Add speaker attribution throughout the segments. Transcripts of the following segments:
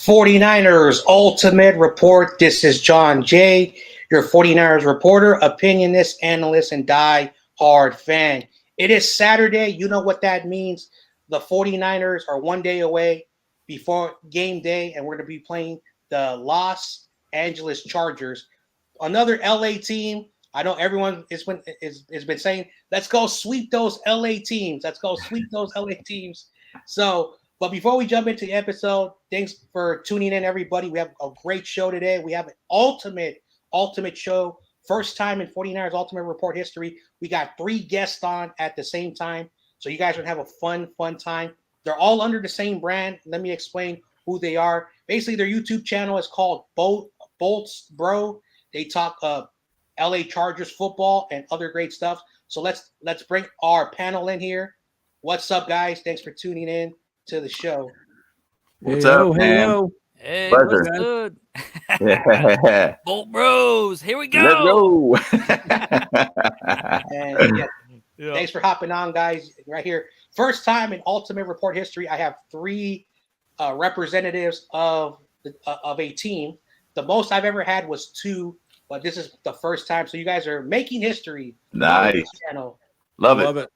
Speaker 1: 49ers Ultimate Report. This is John Jay, your 49ers reporter, opinionist, analyst, and die-hard fan. It is Saturday. You know what that means. The 49ers are 1 day away before game day, and we're going to be playing the Los Angeles Chargers, another LA team. I know everyone has been saying, let's go sweep those LA teams. Let's go sweep those LA teams. But before we jump into the episode, thanks for tuning in, everybody. We have a great show today. We have an ultimate show. First time in 49ers Ultimate Report history. We got 3 guests on at the same time. So you guys are going to have a fun time. They're all under the same brand. Let me explain who they are. Basically, their YouTube channel is called Bolts Bro. They talk LA Chargers football and other great stuff. So let's bring our panel in here. What's up, guys? Thanks for tuning in to the show.
Speaker 2: What's up, man?
Speaker 3: Hello.
Speaker 4: Hey,
Speaker 2: Pleasure.
Speaker 4: what's good?
Speaker 2: Yeah.
Speaker 4: Bolt Bros, here we go.
Speaker 2: Let's go.
Speaker 1: And thanks for hopping on, guys. Right here, first time in Ultimate Report history, I have 3 representatives of a team. The most I've ever had was 2, but this is the first time. So you guys are making history.
Speaker 2: Nice.
Speaker 1: On this channel.
Speaker 2: Love it.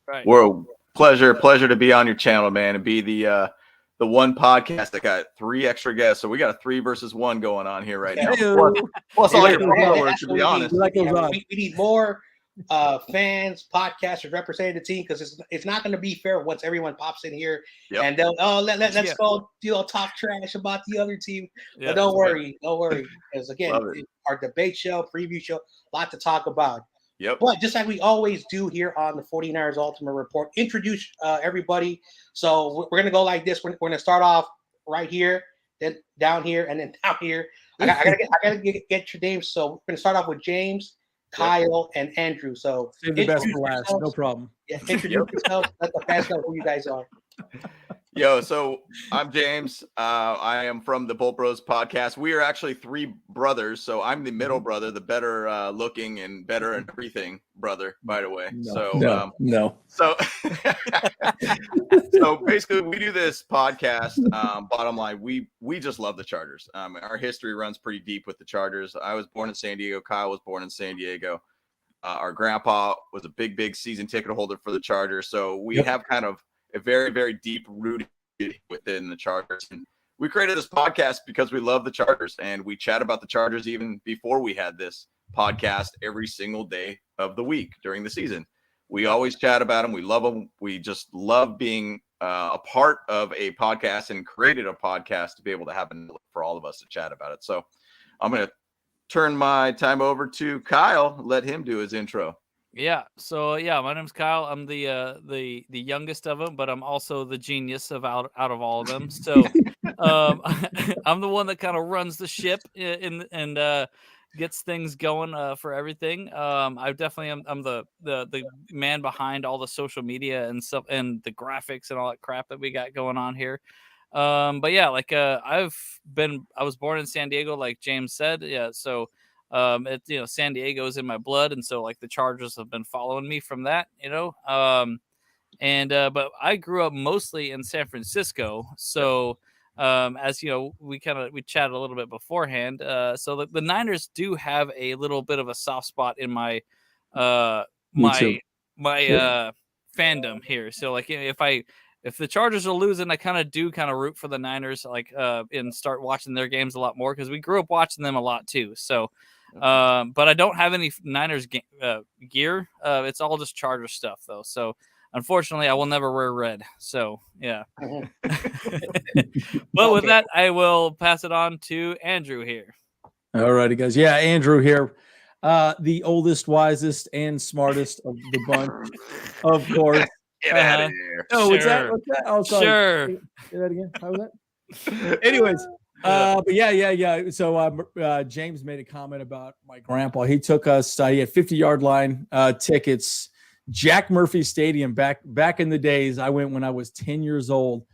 Speaker 4: Right.
Speaker 2: We're pleasure to be on your channel, man, and be the one podcast that got 3 extra guests. So we got a 3 versus 1 going on here right now. Plus all your followers, to be honest.
Speaker 1: We need more fans, podcasters representing the team, because it's not going to be fair once everyone pops in here and they'll let's go talk trash about the other team. But don't worry, because again, our debate show, preview show, a lot to talk about.
Speaker 2: Yep.
Speaker 1: But just like we always do here on the 49ers Ultimate Report, introduce everybody. So we're going to go like this. We're going to start off right here, then down here, and then down here. I gotta get your names. So we're going to start off with James, Kyle, and Andrew. So
Speaker 3: save the best for last. No problem.
Speaker 1: Yeah, introduce yourselves. Let the fans know who you guys are.
Speaker 2: Yo, so I'm James. I am from the Bolt Bros podcast. We are actually 3 brothers. So I'm the middle brother, the better looking and better and everything brother, by the way.
Speaker 3: No.
Speaker 2: So so basically we do this podcast. Bottom line, we just love the Chargers. Our history runs pretty deep with the Chargers. I was born in San Diego. Kyle was born in San Diego. Our grandpa was a big season ticket holder for the Chargers. So we have kind of a very, very deep rooted within the Chargers. And we created this podcast because we love the Chargers, and we chat about the Chargers even before we had this podcast every single day of the week during the season. We always chat about them. We love them. We just love being a part of a podcast, and created a podcast to be able to have for all of us to chat about it. So I'm going to turn my time over to Kyle, let him do his intro.
Speaker 4: Yeah. So my name's Kyle. I'm the youngest of them, but I'm also the genius out of all of them. So I'm the one that kind of runs the ship and gets things going for everything. I definitely I'm the man behind all the social media and stuff and the graphics and all that crap that we got going on here. But yeah, like I was born in San Diego, like James said. Yeah. So San Diego is in my blood, and so like the Chargers have been following me from that, but I grew up mostly in San Francisco. So as you know, we chatted a little bit beforehand. So the Niners do have a little bit of a soft spot in my fandom here. So like if the Chargers are losing, I kind of root for the Niners, and start watching their games a lot more, because we grew up watching them a lot too. So, but I don't have any Niners gear. It's all just Charger stuff though. So unfortunately, I will never wear red. So yeah. But with that, I will pass it on to Andrew here.
Speaker 3: All righty, guys. Yeah, Andrew here. The oldest, wisest, and smartest of the bunch, of course.
Speaker 2: Get out of here.
Speaker 3: Oh, what's that? Oh, sorry.
Speaker 4: Sure.
Speaker 3: Say that again. How was that? Anyways, but yeah. So James made a comment about my grandpa. He took us. He had 50-yard line tickets. Jack Murphy Stadium back in the days. I went when I was 10 years old.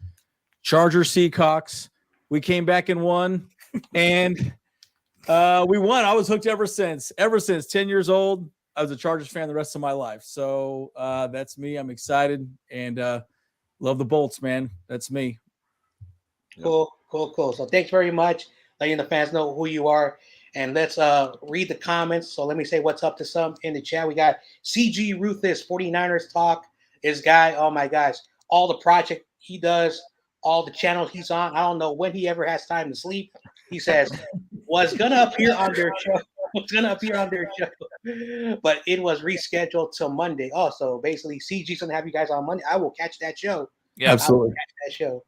Speaker 3: Charger Seahawks. We came back and won, and we won. I was hooked ever since. 10 years old. I was a Chargers fan the rest of my life. So that's me. I'm excited and love the Bolts, man. That's me.
Speaker 1: Cool. Cool. So thanks very much, letting the fans know who you are. And let's read the comments. So let me say what's up to some in the chat. We got CG Ruthless, 49ers Talk. This guy, oh my gosh, all the project he does, all the channels he's on. I don't know when he ever has time to sleep. He says, was going to appear on their show. But it was rescheduled till Monday. Oh, so basically CG's going to have you guys on Monday. I will catch that show.
Speaker 4: Yeah,
Speaker 3: absolutely.
Speaker 1: Catch that show.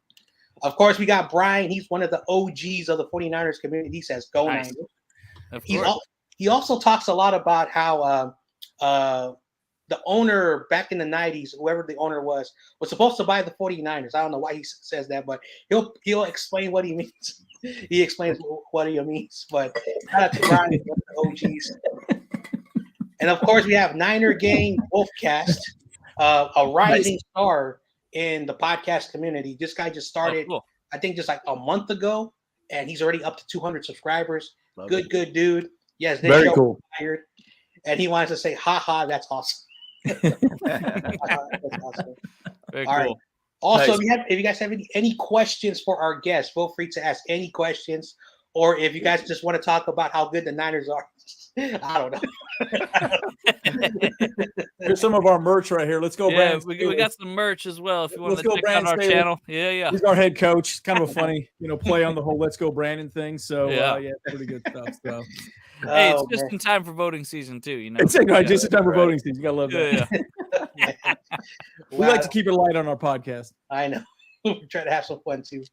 Speaker 1: Of course, we got Brian. He's one of the OGs of the 49ers community. He says, go
Speaker 4: Nice.
Speaker 1: Niners.
Speaker 4: Of course.
Speaker 1: He also talks a lot about how the owner back in the 90s, whoever the owner was supposed to buy the 49ers. I don't know why he says that, but he'll explain what he means. He explains what he means. But shout out to Brian, one of the OGs. And of course, we have Niner Gang Wolfcast, a rising star in the podcast community. This guy just started, I think, just like a month ago, and he's already up to 200 subscribers. Good dude. Yes,
Speaker 3: very cool.
Speaker 1: Fired, and he wants to say, "Ha, that's awesome." That's awesome.
Speaker 4: Very
Speaker 1: All
Speaker 4: cool.
Speaker 1: right. Also,
Speaker 3: Nice.
Speaker 1: if you guys have any questions for our guests, feel free to ask any questions. Or if you guys just want to talk about how good the Niners are, I don't know.
Speaker 3: Here's some of our merch right here. Let's go,
Speaker 4: Yeah,
Speaker 3: Brandon.
Speaker 4: we got some merch as well. If you want
Speaker 3: Let's
Speaker 4: to
Speaker 3: go,
Speaker 4: check out
Speaker 3: Brandon
Speaker 4: our
Speaker 3: Staley.
Speaker 4: channel, yeah.
Speaker 3: He's our head coach. Kind of a funny, play on the whole "Let's Go Brandon" thing. So
Speaker 4: Yeah.
Speaker 3: pretty good stuff. So
Speaker 4: Hey, it's
Speaker 1: Oh,
Speaker 4: just
Speaker 1: man.
Speaker 4: in time for voting season too. You know,
Speaker 3: it's just in time for voting season. You gotta love that.
Speaker 4: Yeah.
Speaker 3: We like to keep it light on our podcast.
Speaker 1: I know. We try to have some fun too.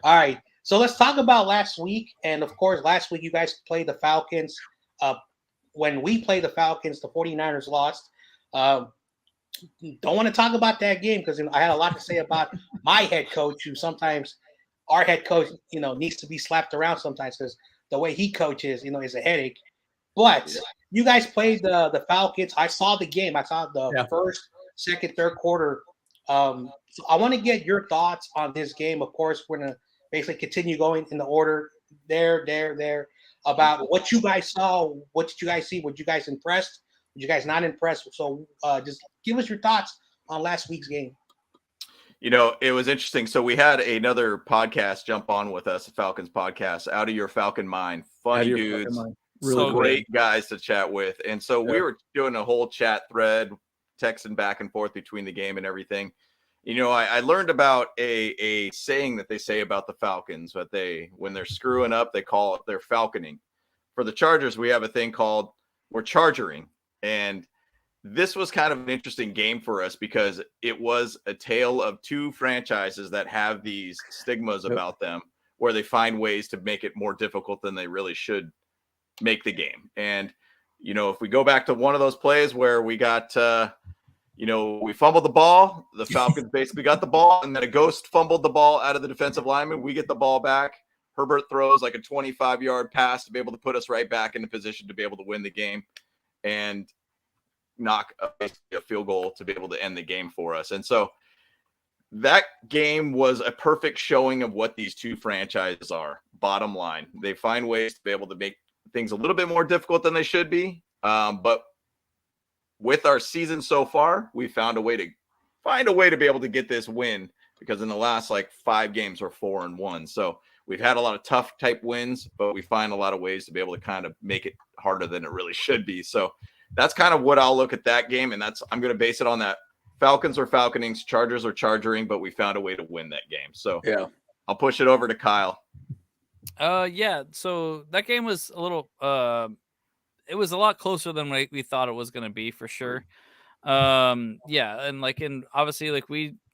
Speaker 1: All right. So let's talk about last week. And of course, last week you guys played the Falcons. When we played the Falcons, the 49ers lost. Don't want to talk about that game because I had a lot to say about my head coach, who sometimes our head coach, needs to be slapped around sometimes because the way he coaches, is a headache. But you guys played the Falcons. I saw the game. I saw the first, second, third quarter. So I want to get your thoughts on this game. Of course, we're gonna basically continue going in the order there about what you guys saw. What did you guys see? Were you guys impressed? Were you guys not impressed? So just give us your thoughts on last week's game.
Speaker 2: It was interesting. So we had another podcast jump on with us, a Falcons podcast, Out of Your Falcon Mind. Funny dudes,
Speaker 3: Really
Speaker 2: so great guys to chat with. And so we were doing a whole chat thread, texting back and forth between the game and everything. I learned about a saying that they say about the Falcons, but when they're screwing up, they call it they're falconing. For the Chargers, we have a thing called we're chargering. And this was kind of an interesting game for us because it was a tale of two franchises that have these stigmas about them where they find ways to make it more difficult than they really should make the game. And, if we go back to one of those plays where we got, we fumbled the ball, the Falcons basically got the ball, and then a ghost fumbled the ball out of the defensive lineman. We get the ball back. Herbert throws like a 25-yard pass to be able to put us right back into position to be able to win the game and knock a field goal to be able to end the game for us. And so that game was a perfect showing of what these two franchises are. Bottom line, they find ways to be able to make things a little bit more difficult than they should be. But with our season so far, we found a way to be able to get this win because in the last 5 games we're 4-1. So we've had a lot of tough type wins, but we find a lot of ways to be able to kind of make it harder than it really should be. So that's kind of what I'll look at that game. And I'm going to base it on that. Falcons are falconing, Chargers are chargering, but we found a way to win that game. So I'll push it over to Kyle.
Speaker 4: So that game was a little it was a lot closer than we thought it was going to be for sure. And obviously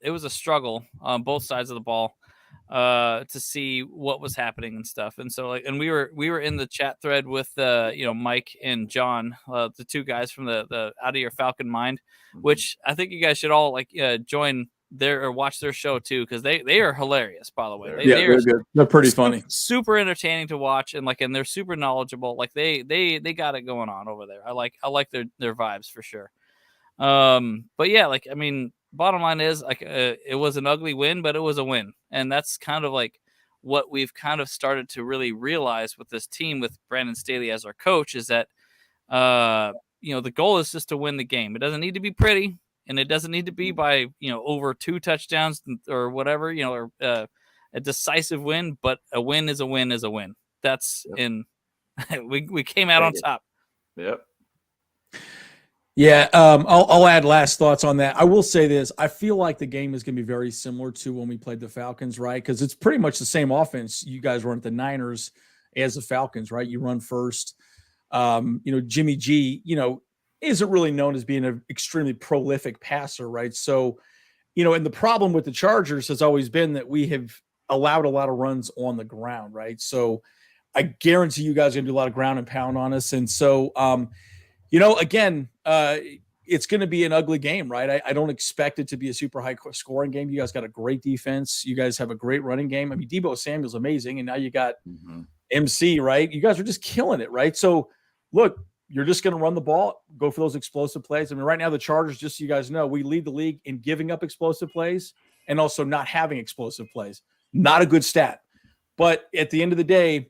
Speaker 4: it was a struggle on both sides of the ball to see what was happening and stuff. And so we were in the chat thread with Mike and John, the two guys from the Out of Your Falcon Mind, which I think you guys should all join there or watch their show too, because they are hilarious, by the way.
Speaker 3: They're good. They're pretty funny.
Speaker 4: Super entertaining to watch, and they're super knowledgeable. They got it going on over there. I like their vibes for sure. Bottom line is it was an ugly win, but it was a win, and that's kind of what we've kind of started to really realize with this team with Brandon Staley as our coach is that the goal is just to win the game. It doesn't need to be pretty. And it doesn't need to be by, over 2 touchdowns or whatever, a decisive win, but a win is a win is a win. That's in we came out on top.
Speaker 2: Yep.
Speaker 3: Yeah, I'll add last thoughts on that. I will say this. I feel like the game is going to be very similar to when we played the Falcons, right? Because it's pretty much the same offense you guys run at the Niners as the Falcons, right? You run first. Jimmy G, isn't really known as being an extremely prolific passer, right? So, and the problem with the Chargers has always been that we have allowed a lot of runs on the ground, right? So I guarantee you guys are going to do a lot of ground and pound on us. And so, again, it's going to be an ugly game, right? I don't expect it to be a super high scoring game. You guys got a great defense. You guys have a great running game. I mean, Deebo Samuel's amazing. And now you got MC, right? You guys are just killing it, right? So look, you're just going to run the ball, go for those explosive plays. I mean, right now the Chargers, just so you guys know, we lead the league in giving up explosive plays and also not having explosive plays. Not a good stat. But at the end of the day,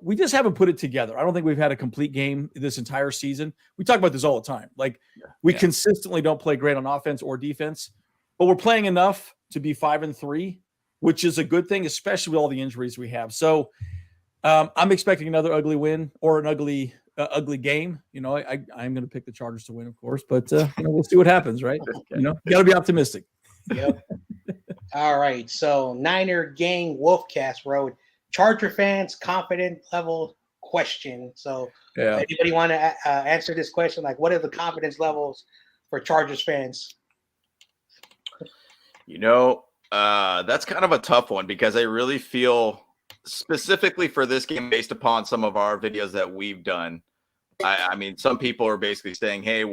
Speaker 3: we just haven't put it together. I don't think we've had a complete game this entire season. We talk about this all the time. Like we consistently don't play great on offense or defense, but we're playing enough to be 5-3, which is a good thing, especially with all the injuries we have. So I'm expecting another ugly win or an ugly game. I'm going to pick the Chargers to win, of course, but we'll see what happens, right? You got to be optimistic.
Speaker 1: Yep. All right. So Niner Gang Wolfcast Road. Charger fans confidence level question. So anybody want to answer this question? Like, what are the confidence levels for Chargers fans?
Speaker 2: That's kind of a tough one because I really feel specifically for this game, based upon some of our videos that we've done. I mean, some people are basically saying, hey,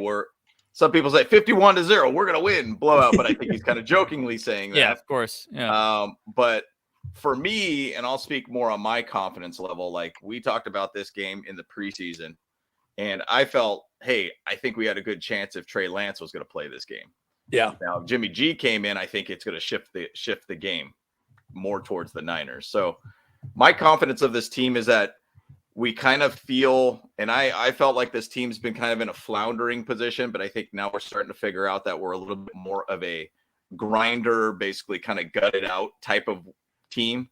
Speaker 2: some people say 51-0, we're going to win, blowout. But I think he's kind of jokingly saying that.
Speaker 4: Yeah, of course. Yeah.
Speaker 2: But for me, and I'll speak more on my confidence level, like we talked about this game in the preseason, and I felt, hey, I think we had a good chance if Trey Lance was going to play this game.
Speaker 3: Yeah.
Speaker 2: Now, if Jimmy G came in, I think it's going to shift the game more towards the Niners. So my confidence of this team is that we kind of feel, and I felt like this team's been kind of in a floundering position, but I think now we're starting to figure out that we're a little bit more of a grinder, basically kind of gutted out type of team.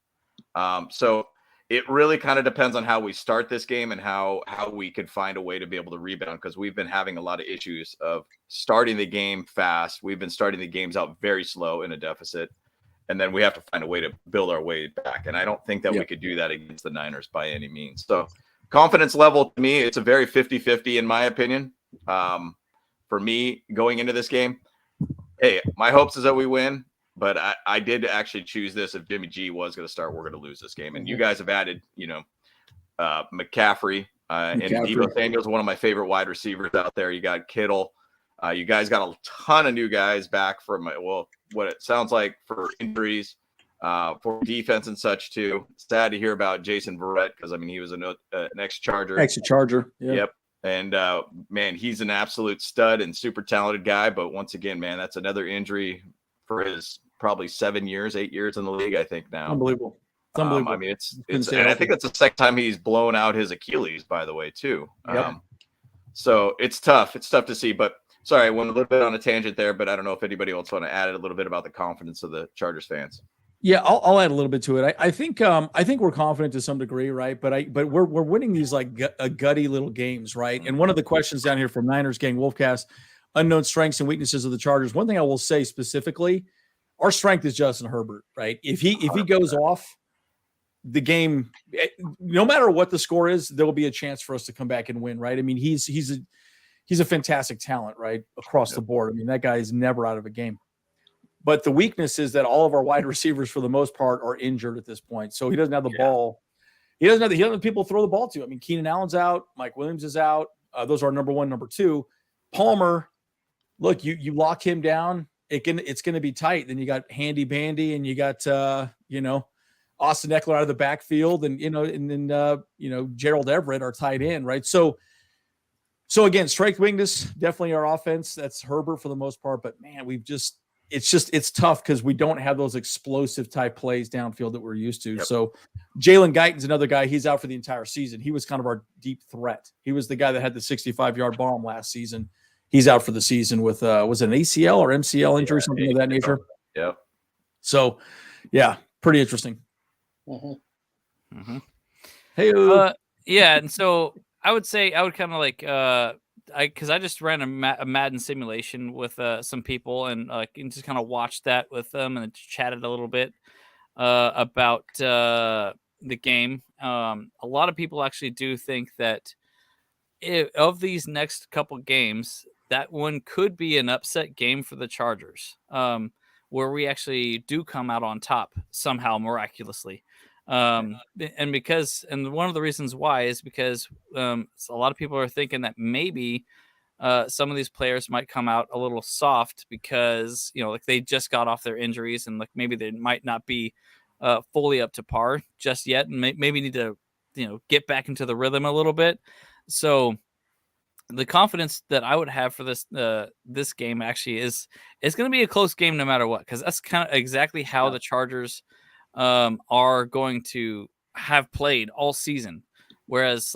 Speaker 2: So it really kind of depends on how we start this game and how we could find a way to be able to rebound, because we've been having a lot of issues of starting the game fast. We've been starting the games out very slow in a deficit, and then we have to find a way to build our way back. And I don't think that we could do that against the Niners by any means. So confidence level, to me, it's a very 50-50 in my opinion. For me, going into this game, hey, my hopes is that we win. But I did actually choose this. If Jimmy G was going to start, we're going to lose this game. And you guys have added, McCaffrey. And Deebo Samuel's one of my favorite wide receivers out there. You got Kittle. You guys got a ton of new guys back from, what it sounds like for injuries, for defense and such too. Sad to hear about Jason Verrett because, he was an ex-Charger.
Speaker 3: Ex-Charger. Yeah.
Speaker 2: Yep. And, man, he's an absolute stud and super talented guy. But once again, man, that's another injury for his probably 8 years in the league, I think now.
Speaker 3: Unbelievable. It's unbelievable.
Speaker 2: It's and I think that's the second time he's blown out his Achilles, by the way, too.
Speaker 3: Yep.
Speaker 2: So it's tough. It's tough to see. But sorry, I went a little bit on a tangent there, but I don't know if anybody else want to add a little bit about the confidence of the Chargers fans.
Speaker 3: Yeah, I'll add a little bit to it. I think we're confident to some degree, right? But we're winning these like gutty little games, right? And one of the questions down here from Niners Gang Wolfcast, unknown strengths and weaknesses of the Chargers. One thing I will say specifically, our strength is Justin Herbert, right? If he goes off the game, no matter what the score is, there will be a chance for us to come back and win, right? I mean, he's a fantastic talent, right, across the board. I mean, that guy is never out of a game. But the weakness is that all of our wide receivers, for the most part, are injured at this point. So he doesn't have the ball. He doesn't have people to throw the ball to. I mean, Keenan Allen's out. Mike Williams is out. Those are number one, number two. Palmer, look, you lock him down, it's going to be tight. Then you got Handy Bandy, and you got Austin Eckler out of the backfield, and then Gerald Everett, our tight end, right? So again, strength, weakness, definitely our offense. That's Herbert for the most part, but man, it's tough because we don't have those explosive type plays downfield that we're used to. Yep. So Jalen Guyton's another guy. He's out for the entire season. He was kind of our deep threat. He was the guy that had the 65-yard bomb last season. He's out for the season with was it an ACL or MCL injury, something of that nature.
Speaker 2: Yep.
Speaker 3: So, yeah, pretty interesting.
Speaker 1: Mhm.
Speaker 4: Mm-hmm.
Speaker 3: Hey,
Speaker 4: Yeah, and so I would say I would kind of like because I just ran a Madden simulation with some people and just kind of watched that with them and chatted a little bit about the game. A lot of people actually do think that of these next couple games, that one could be an upset game for the Chargers, where we actually do come out on top somehow miraculously. And one of the reasons why is because a lot of people are thinking that maybe some of these players might come out a little soft because like they just got off their injuries and like maybe they might not be fully up to par just yet, and maybe need to get back into the rhythm a little bit. So the confidence that I would have for this game actually is it's going to be a close game no matter what, because that's kind of exactly how the Chargers are going to have played all season. Whereas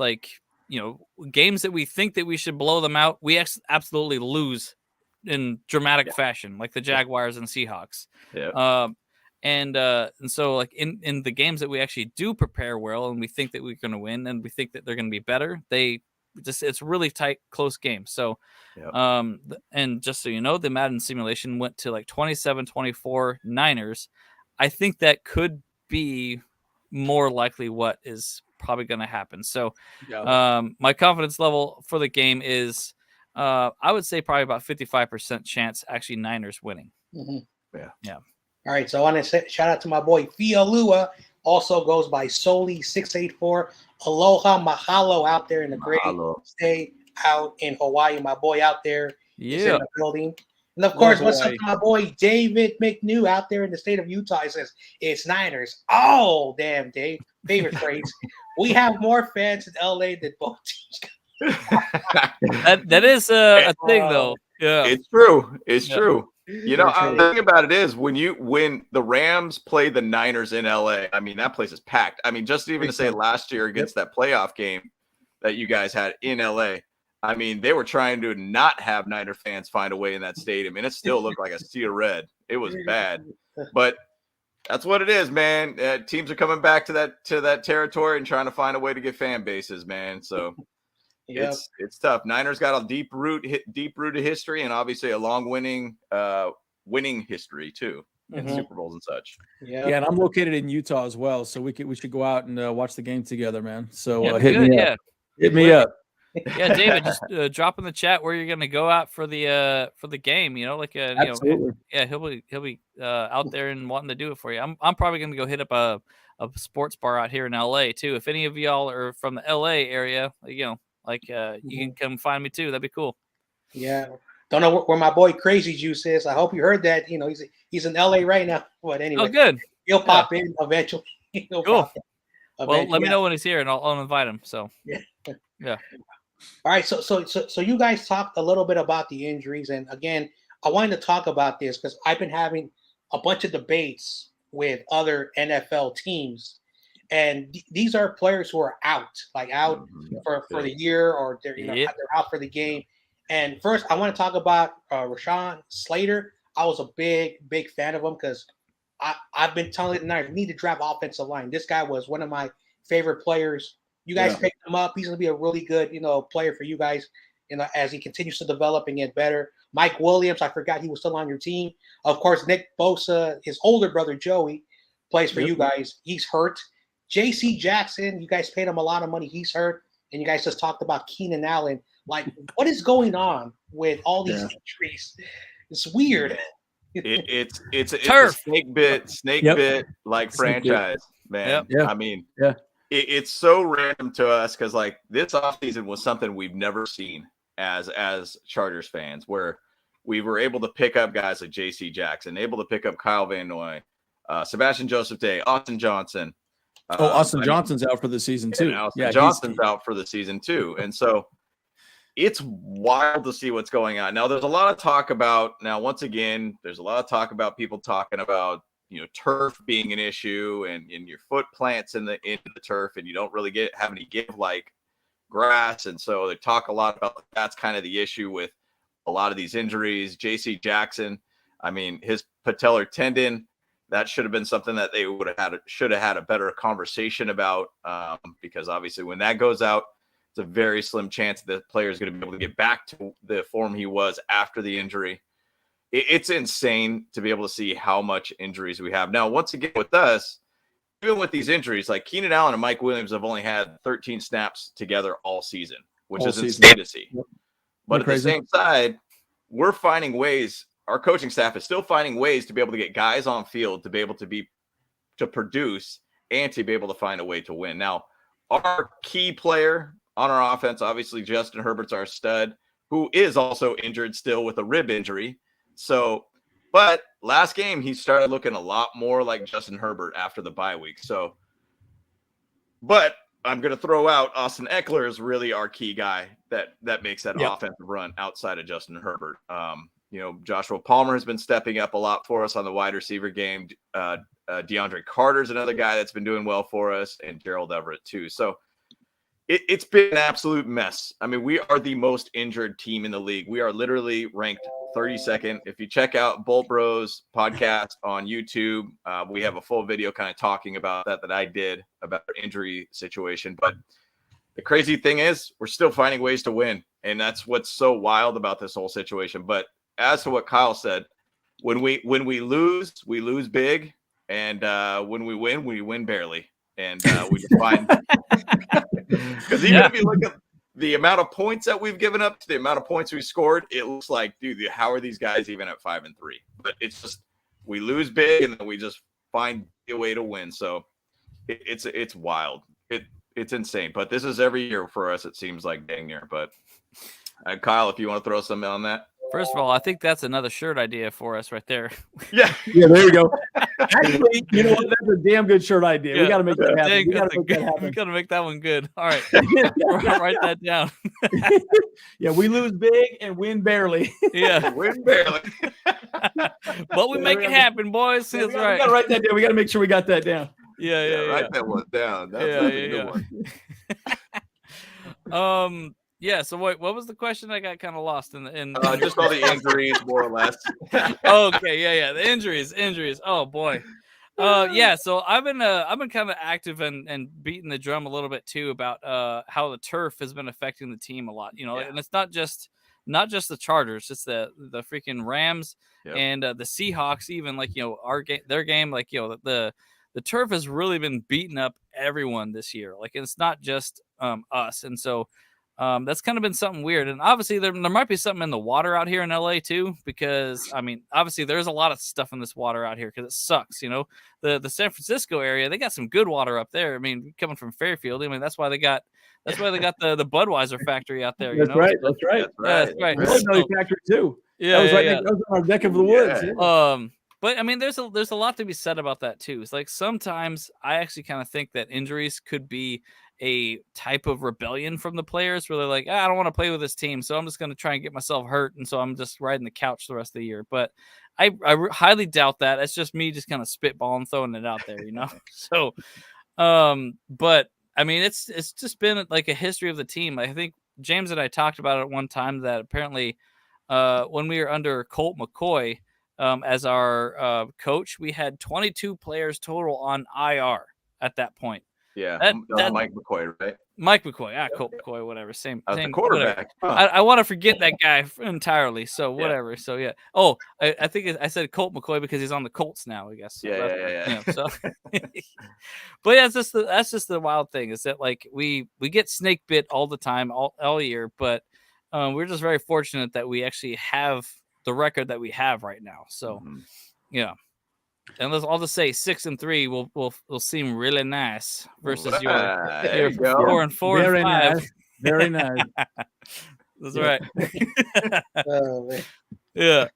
Speaker 4: games that we think that we should blow them out, we absolutely lose in dramatic fashion, like the Jaguars and Seahawks.
Speaker 2: Yeah.
Speaker 4: And so like in the games that we actually do prepare well and we think that we're going to win and we think that they're going to be better, it's really tight, close game. So, and just so you know, the Madden simulation went to like 27-24 Niners. I think that could be more likely what is probably going to happen. So, my confidence level for the game is, I would say probably about 55% chance actually Niners winning.
Speaker 1: Mm-hmm.
Speaker 2: Yeah.
Speaker 1: All right, so I want to say shout out to my boy Fialua, also goes by Soli684. Aloha, mahalo out there in the great state out in Hawaii. My boy out there is in the building. And of course, what's up to my boy David McNew out there in the state of Utah? He says, it's Niners. Oh, damn, Dave. Favorite phrase. We have more fans in LA than both teams.
Speaker 4: that is a thing, though. Yeah,
Speaker 2: it's true. It's true. The thing about it is when the Rams play the Niners in LA, I mean, that place is packed. I mean, just even to say last year against that playoff game that you guys had in LA, I mean, they were trying to not have Niner fans find a way in that stadium, and it still looked like a sea of red. It was bad, but that's what it is, man. Teams are coming back to that territory and trying to find a way to get fan bases, man. So it's tough. Niners got a deep-rooted history, and obviously a long winning history too in Super Bowls and such.
Speaker 3: Yeah, and I'm located in Utah as well, so we should go out and watch the game together, man. So hit me up.
Speaker 4: Yeah, David, just drop in the chat where you're going to go out for the game.
Speaker 3: Absolutely.
Speaker 4: He'll be out there and wanting to do it for you. I'm probably going to go hit up a sports bar out here in LA too. If any of y'all are from the LA area, you can come find me too. That'd be cool.
Speaker 1: Yeah, don't know where my boy Crazy Juice is. I hope you heard that. He's in LA right now. But anyway,
Speaker 4: good.
Speaker 1: He'll pop in eventually.
Speaker 4: Cool. Well, let me know when he's here, and I'll invite him. So yeah.
Speaker 1: All right, so you guys talked a little bit about the injuries, and again, I wanted to talk about this because I've been having a bunch of debates with other NFL teams, and these are players who are out for the year, or they're out for the game. And first, I want to talk about Rashawn Slater. I was a big fan of him because I've been telling the Niners need to draft offensive line. This guy was one of my favorite players. You guys picked him up. He's going to be a really good, player for you guys, as he continues to develop and get better. Mike Williams, I forgot he was still on your team. Of course, Nick Bosa, his older brother Joey, plays for you guys. He's hurt. J.C. Jackson, you guys paid him a lot of money. He's hurt. And you guys just talked about Keenan Allen. Like, what is going on with all these injuries? It's weird.
Speaker 2: It's a snake bit like franchise, man.
Speaker 3: Yep.
Speaker 2: I mean, it's so random to us because this offseason was something we've never seen as Chargers fans, where we were able to pick up guys like J.C. Jackson, able to pick up Kyle Van Noy, Sebastian Joseph Day, Austin Johnson.
Speaker 3: Austin Johnson's out for the season too.
Speaker 2: Johnson's out for the season too, and so it's wild to see what's going on. Now, there's a lot of talk about people talking about turf being an issue and your foot plants into the turf, and you don't really have any give like grass. And so they talk a lot about that's kind of the issue with a lot of these injuries. JC Jackson, I mean, his patellar tendon, that should have been something that they should have had a better conversation about, because obviously when that goes out, it's a very slim chance that the player is going to be able to get back to the form he was after the injury. It's insane to be able to see how much injuries we have. Now, once again, with us, even with these injuries, like Keenan Allen and Mike Williams have only had 13 snaps together all season, which is insane to see.
Speaker 3: Yep.
Speaker 2: But at the same side, we're finding ways. Our coaching staff is still finding ways to be able to get guys on field to be able to produce and to be able to find a way to win. Now, our key player on our offense, obviously Justin Herbert's our stud, who is also injured still with a rib injury. So, but last game he started looking a lot more like Justin Herbert after the bye week. So, but I'm going to throw out Austin Eckler is really our key guy that makes that offensive run outside of Justin Herbert. Joshua Palmer has been stepping up a lot for us on the wide receiver game. DeAndre Carter's another guy that's been doing well for us, and Gerald Everett too. So it's been an absolute mess. I mean, we are the most injured team in the league. We are literally ranked 32nd. If you check out Bolt Bros podcast on YouTube, we have a full video kind of talking about that I did about our injury situation. But the crazy thing is we're still finding ways to win. And that's what's so wild about this whole situation. But as to what Kyle said, when we lose, we lose big. And when we win barely. And we just find because even if you look at the amount of points that we've given up to the amount of points we scored, it looks like, dude, how are these guys even at 5-3? But it's just we lose big and then we just find a way to win. So it's wild. It's insane. But this is every year for us. It seems like dang near. But Kyle, if you want to throw something on that.
Speaker 4: First of all, I think that's another shirt idea for us right there.
Speaker 2: Yeah,
Speaker 3: there you go. Actually, you know what? That's a damn good shirt idea.
Speaker 4: Yeah,
Speaker 3: we got to make that happen.
Speaker 4: We got to make that one good. All right, write that down.
Speaker 3: Yeah, we lose big and win barely.
Speaker 4: Yeah,
Speaker 2: win barely.
Speaker 4: But we make it happen, boys. That's right.
Speaker 3: We got to write that down. We got to make sure we got that down.
Speaker 4: Yeah.
Speaker 2: Write that one down. That's a good one.
Speaker 4: Yeah. So what was the question? I got kind of lost in
Speaker 2: just all the injuries, more or less.
Speaker 4: Okay. Yeah. The injuries. Oh boy. Yeah. So I've been kind of active and beating the drum a little bit too about how the turf has been affecting the team a lot. And it's not just the Chargers, it's the freaking Rams and the Seahawks. Even like our game, their game. Like the turf has really been beating up everyone this year. Like it's not just us, and so. That's kind of been something weird. And obviously there might be something in the water out here in LA too, because I mean, obviously there's a lot of stuff in this water out here because it sucks. The San Francisco area, they got some good water up there. I mean, coming from Fairfield, I mean, that's why they got the Budweiser factory out there.
Speaker 3: That's right. That's right.
Speaker 4: That's right.
Speaker 3: Illinois factory too.
Speaker 4: Yeah.
Speaker 3: That was that was on our neck of the woods.
Speaker 4: Yeah. But I mean, there's a lot to be said about that too. It's like sometimes I actually kind of think that injuries could be a type of rebellion from the players where they're like, I don't want to play with this team, so I'm just going to try and get myself hurt, and so I'm just riding the couch the rest of the year. But I highly doubt that. It's just me just kind of spitballing, throwing it out there, So, but I mean, it's just been like a history of the team. I think James and I talked about it at one time that apparently when we were under Colt McCoy as our coach, we had 22 players total on IR at that point.
Speaker 2: Yeah, Mike McCoy, right?
Speaker 4: Mike McCoy, Colt McCoy, whatever. Same
Speaker 2: quarterback.
Speaker 4: Huh. I want to forget that guy entirely. So whatever. So yeah. Oh, I think I said Colt McCoy because he's on the Colts now, I guess. So
Speaker 2: yeah.
Speaker 4: So, but yeah, that's just the wild thing is that like we get snake bit all the time, all year, but we're just very fortunate that we actually have the record that we have right now. So yeah. And I'll just say 6-3 will seem really nice versus your 4-4
Speaker 3: Very
Speaker 4: and 5.
Speaker 3: Nice. Very nice.
Speaker 4: That's right.
Speaker 1: Oh, man.
Speaker 4: Yeah.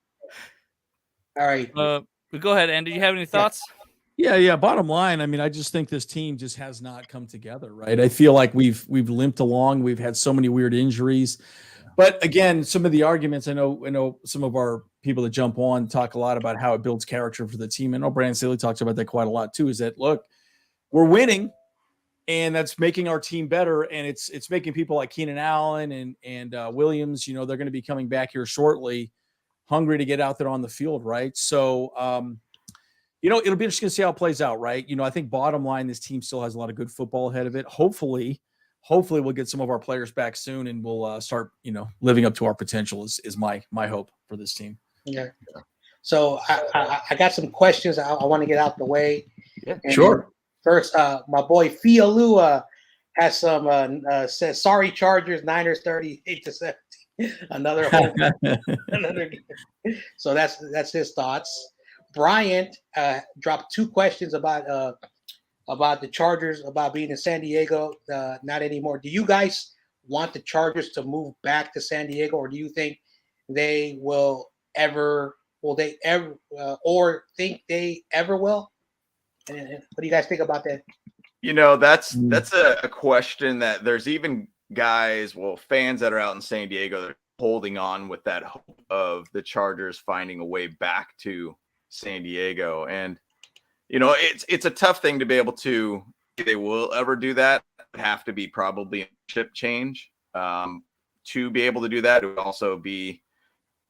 Speaker 1: All right.
Speaker 4: Go ahead, Andy. Do you have any thoughts?
Speaker 3: Yeah. Bottom line, I mean, I just think this team just has not come together, right? I feel like we've limped along. We've had so many weird injuries. But again, some of the arguments, I know some of our people that jump on talk a lot about how it builds character for the team. I know Brandon Staley talks about that quite a lot too, is that, look, we're winning and that's making our team better. And it's making people like Keenan Allen and Williams, they're going to be coming back here shortly, hungry to get out there on the field. Right. So, it'll be interesting to see how it plays out, right? I think bottom line, this team still has a lot of good football ahead of it. Hopefully we'll get some of our players back soon and we'll start, living up to our potential is my hope for this team.
Speaker 1: Yeah. So I got some questions I want to get out the way.
Speaker 2: Yeah,
Speaker 3: sure.
Speaker 1: First, my boy Fialua has some says sorry Chargers, Niners 38-17. Another game. So that's his thoughts. Bryant dropped two questions about the Chargers, about being in San Diego, not anymore. Do you guys want the Chargers to move back to San Diego, or do you think they will ever or think they ever will? And what do you guys think about that?
Speaker 2: That's a question that there's even guys, fans that are out in San Diego that are holding on with that hope of the Chargers finding a way back to San Diego. And, it's a tough thing to be able to, if they will ever do that, it would have to be probably a chip change. To be able to do that, it would also be,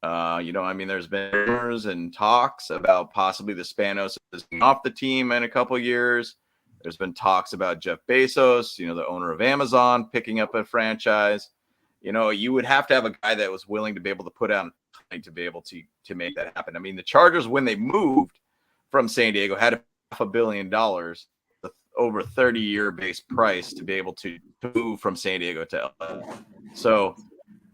Speaker 2: there's been rumors and talks about possibly the Spanos off the team in a couple of years. There's been talks about Jeff Bezos, the owner of Amazon, picking up a franchise. You would have to have a guy that was willing to be able to put out money to be able to make that happen. I mean, the Chargers, when they moved from San Diego, had $500 million, over 30-year base price to be able to move from San Diego to LA. So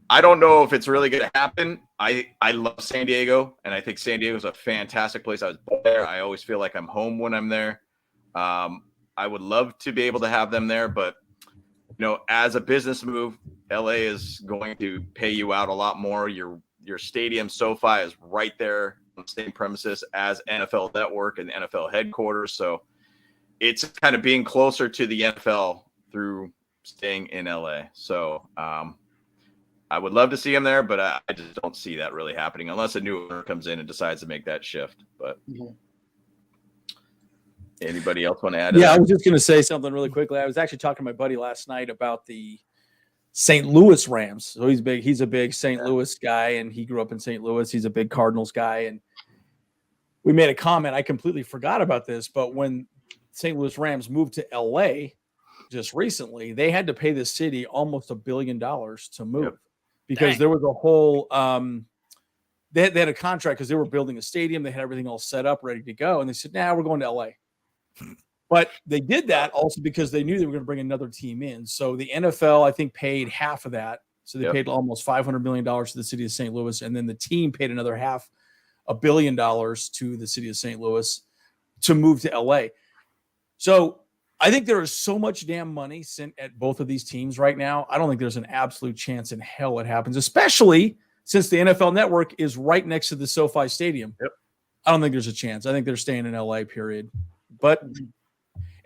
Speaker 2: I don't know if it's really going to happen. I love San Diego, and I think San Diego is a fantastic place. I was born there. I always feel like I'm home when I'm there. I would love to be able to have them there, but as a business move, LA is going to pay you out a lot more. Your stadium, SoFi, is right there on the same premises as NFL Network and NFL headquarters. So it's kind of being closer to the NFL through staying in LA. So I would love to see him there, but I just don't see that really happening unless a new owner comes in and decides to make that shift. But anybody else want to add?
Speaker 3: Yeah, I was just going to say something really quickly. I was actually talking to my buddy last night about the St. Louis Rams. So he's a big St. Louis guy, and he grew up in St. Louis. He's a big Cardinals guy. And we made a comment. I completely forgot about this, but when St. Louis Rams moved to LA just recently, they had to pay the city almost $1 billion to move because there was a whole they had a contract because they were building a stadium. They had everything all set up, ready to go. And they said, we're going to LA. But they did that also because they knew they were going to bring another team in. So the NFL, I think, paid half of that. So they paid almost $500 million to the city of St. Louis. And then the team paid another $500 million to the city of St. Louis to move to LA. So I think there is so much damn money sent at both of these teams right now. I don't think there's an absolute chance in hell it happens, especially since the NFL Network is right next to the SoFi Stadium. I don't think there's a chance. I think they're staying in LA, period. But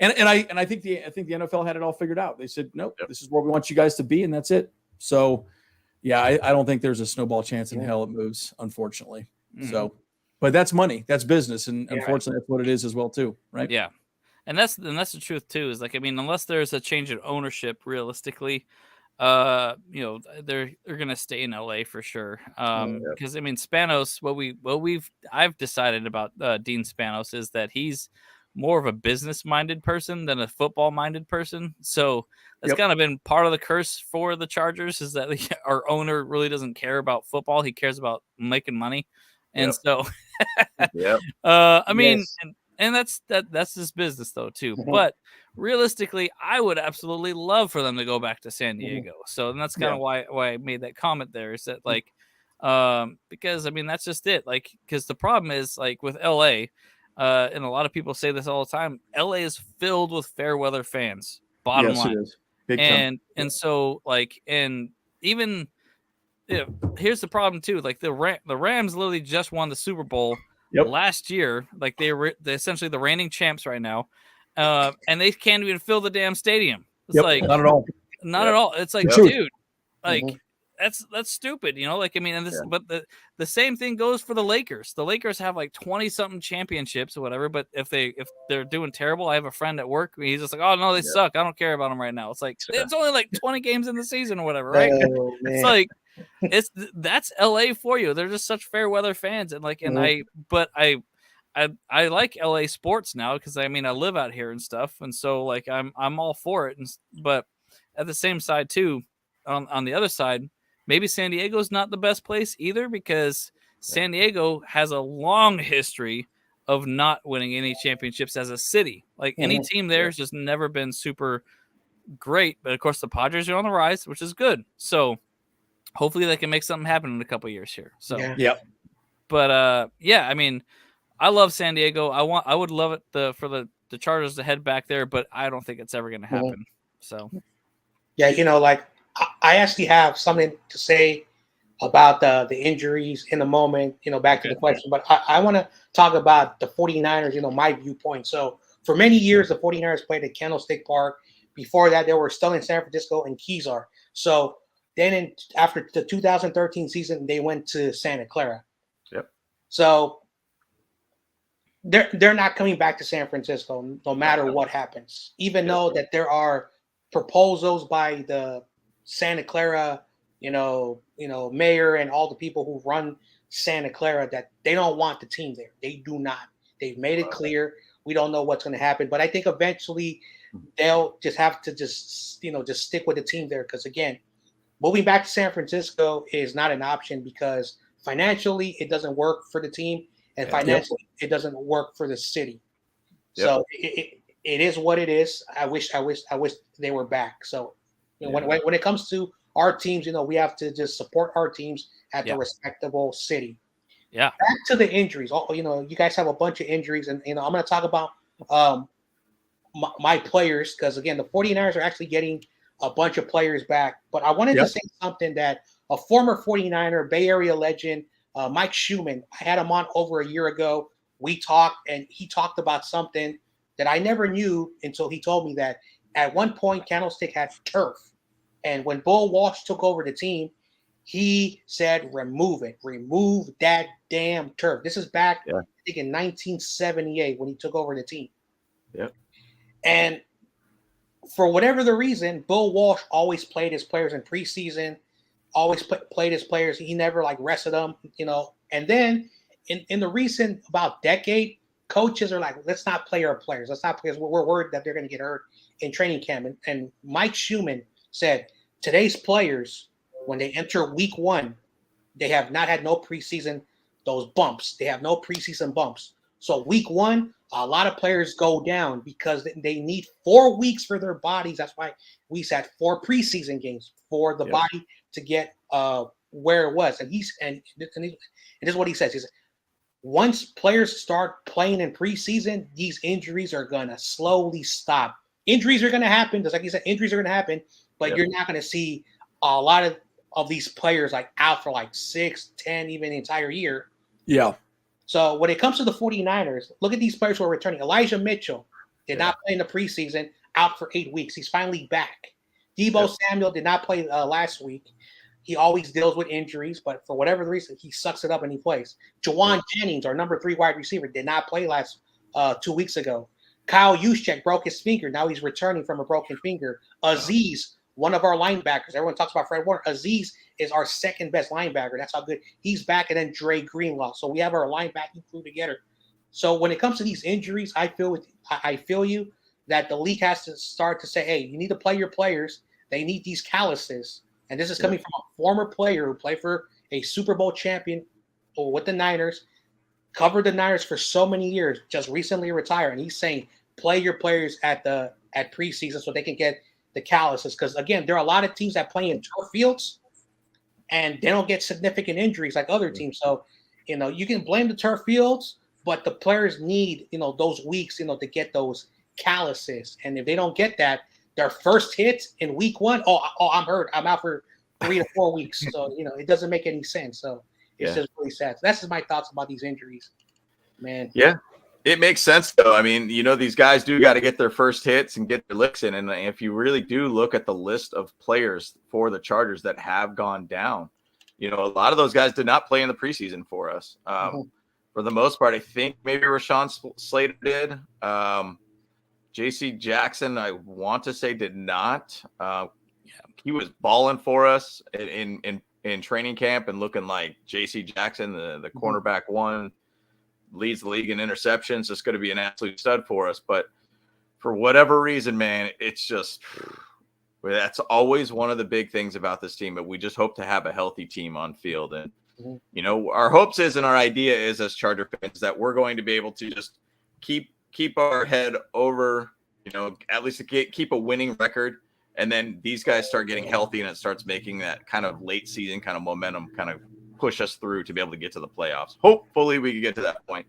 Speaker 3: I think the NFL had it all figured out. They said, nope, this is where we want you guys to be, and that's it. So, I don't think there's a snowball chance in hell it moves, unfortunately. So, but that's money, that's business, and unfortunately, that's what it is as well, too, right?
Speaker 4: Yeah, and that's the truth too. Is unless there's a change in ownership, realistically, they're gonna stay in LA for sure. Because Spanos, I've decided about Dean Spanos is that he's more of a business-minded person than a football-minded person. So that's kind of been part of the curse for the Chargers is that our owner really doesn't care about football. He cares about making money. And so, and that's his business though too. But realistically, I would absolutely love for them to go back to San Diego. So and that's kind of why I made that comment there is that because that's just it. Because the problem is with LA, and a lot of people say this all the time, LA is filled with fair weather fans. Bottom line. It is. Big time. And so and even here's the problem too. The Rams literally just won the Super Bowl last year. They're essentially the reigning champs right now. And they can't even fill the damn stadium. It's
Speaker 3: not at all.
Speaker 4: Not at all. It's dude, that's stupid, but the same thing goes for the Lakers. The Lakers have 20 something championships or whatever, but if they're doing terrible, I have a friend at work, he's just oh no, they suck. I don't care about them right now. It's it's only 20 games in the season or whatever, right? It's that's LA for you. They're just such fair weather fans, and I like LA sports now because I mean I live out here and stuff, and so like I'm all for it. But at the same side too, on the other side, maybe San Diego's not the best place either because San Diego has a long history of not winning any championships as a city. Like any team there has just never been super great. But of course, the Padres are on the rise, which is good. So hopefully they can make something happen in a couple of years here. So But yeah, I mean, I love San Diego. I would love it for the Chargers to head back there, but I don't think it's ever going to happen. So
Speaker 1: yeah, like I actually have something to say about the injuries in a moment, back to the question, but I want to talk about the 49ers, my viewpoint. So for many years, the 49ers played at Candlestick Park. Before that, they were still in San Francisco and Kezar. So then after the 2013 season, they went to Santa Clara.
Speaker 2: Yep.
Speaker 1: So they're not coming back to San Francisco no matter what happens, even though that there are proposals by the Santa Clara, mayor and all the people who run Santa Clara that they don't want the team there. They do not. They've made it clear. We don't know what's going to happen, but I think eventually they'll just have to just stick with the team there. Because again, moving back to San Francisco is not an option because financially it doesn't work for the team, and financially it doesn't work for the city. So it is what it is. I wish they were back. So when it comes to our teams, we have to just support our teams at the respectable city.
Speaker 4: Yeah.
Speaker 1: Back to the injuries. You guys have a bunch of injuries, and I'm going to talk about my players because again, the 49ers are actually getting a bunch of players back. But I wanted to say something that a former 49er, Bay Area legend, Mike Schumann, I had him on over a year ago. We talked, and he talked about something that I never knew until he told me that at one point Candlestick had turf. And when Bill Walsh took over the team, he said, remove that damn turf. This is back, I think, in 1978 when he took over the team.
Speaker 2: Yep. And
Speaker 1: for whatever the reason, Bill Walsh always played his players in preseason, always played his players. He never rested them, And then in the recent about decade, coaches are like, let's not play our players. Let's not play. We're worried that they're going to get hurt in training camp. And Mike Schumann said, today's players, when they enter week one, they have not had no preseason, those bumps. They have no preseason bumps. So week one, a lot of players go down because they need 4 weeks for their bodies. That's why we said 4 preseason games for the body to get where it was. And this is what he says. He said, once players start playing in preseason, these injuries are going to slowly stop. Injuries are going to happen. Just like you said, injuries are going to happen, but you're not going to see a lot of these players out for 6, 10, even the entire year.
Speaker 3: Yeah.
Speaker 1: So when it comes to the 49ers, look at these players who are returning. Elijah Mitchell did not play in the preseason, out for 8 weeks. He's finally back. Deebo Samuel did not play last week. He always deals with injuries, but for whatever reason, he sucks it up and he plays. Jawan Jennings, our number 3 wide receiver, did not play last 2 weeks ago. Kyle Juszczyk broke his finger. Now he's returning from a broken finger. Aziz, one of our linebackers. Everyone talks about Fred Warner. Aziz is our second best linebacker. That's how good he's back. And then Dre Greenlaw. So we have our linebacking crew together. So when it comes to these injuries, I feel you that the league has to start to say, hey, you need to play your players. They need these calluses. And this is coming from a former player who played for a Super Bowl champion with the Niners, covered the Niners for so many years, just recently retired. And he's saying, play your players at preseason so they can get the calluses. Because, again, there are a lot of teams that play in turf fields, and they don't get significant injuries like other teams. So, you can blame the turf fields, but the players need, those weeks, to get those calluses. And if they don't get that, their first hit in week one, I'm hurt. I'm out for 3 to 4 weeks. So, it doesn't make any sense. So it's just really sad. So that's just my thoughts about these injuries, man.
Speaker 2: Yeah, it makes sense, though. I mean, these guys do got to get their first hits and get their licks in. And if you really do look at the list of players for the Chargers that have gone down, a lot of those guys did not play in the preseason for us. For the most part, I think maybe Rashawn Slater did. J.C. Jackson, I want to say, did not. He was balling for us in training camp and looking like J.C. Jackson, the cornerback one. leads the league in interceptions. It's going to be an absolute stud for us. But for whatever reason, man, it's just that's always one of the big things about this team. But we just hope to have a healthy team on field. And, our hopes is and our idea is as Charger fans that we're going to be able to just keep our head over, at least keep a winning record. And then these guys start getting healthy and it starts making that kind of late season kind of momentum kind of push us through to be able to get to the playoffs. Hopefully we can get to that point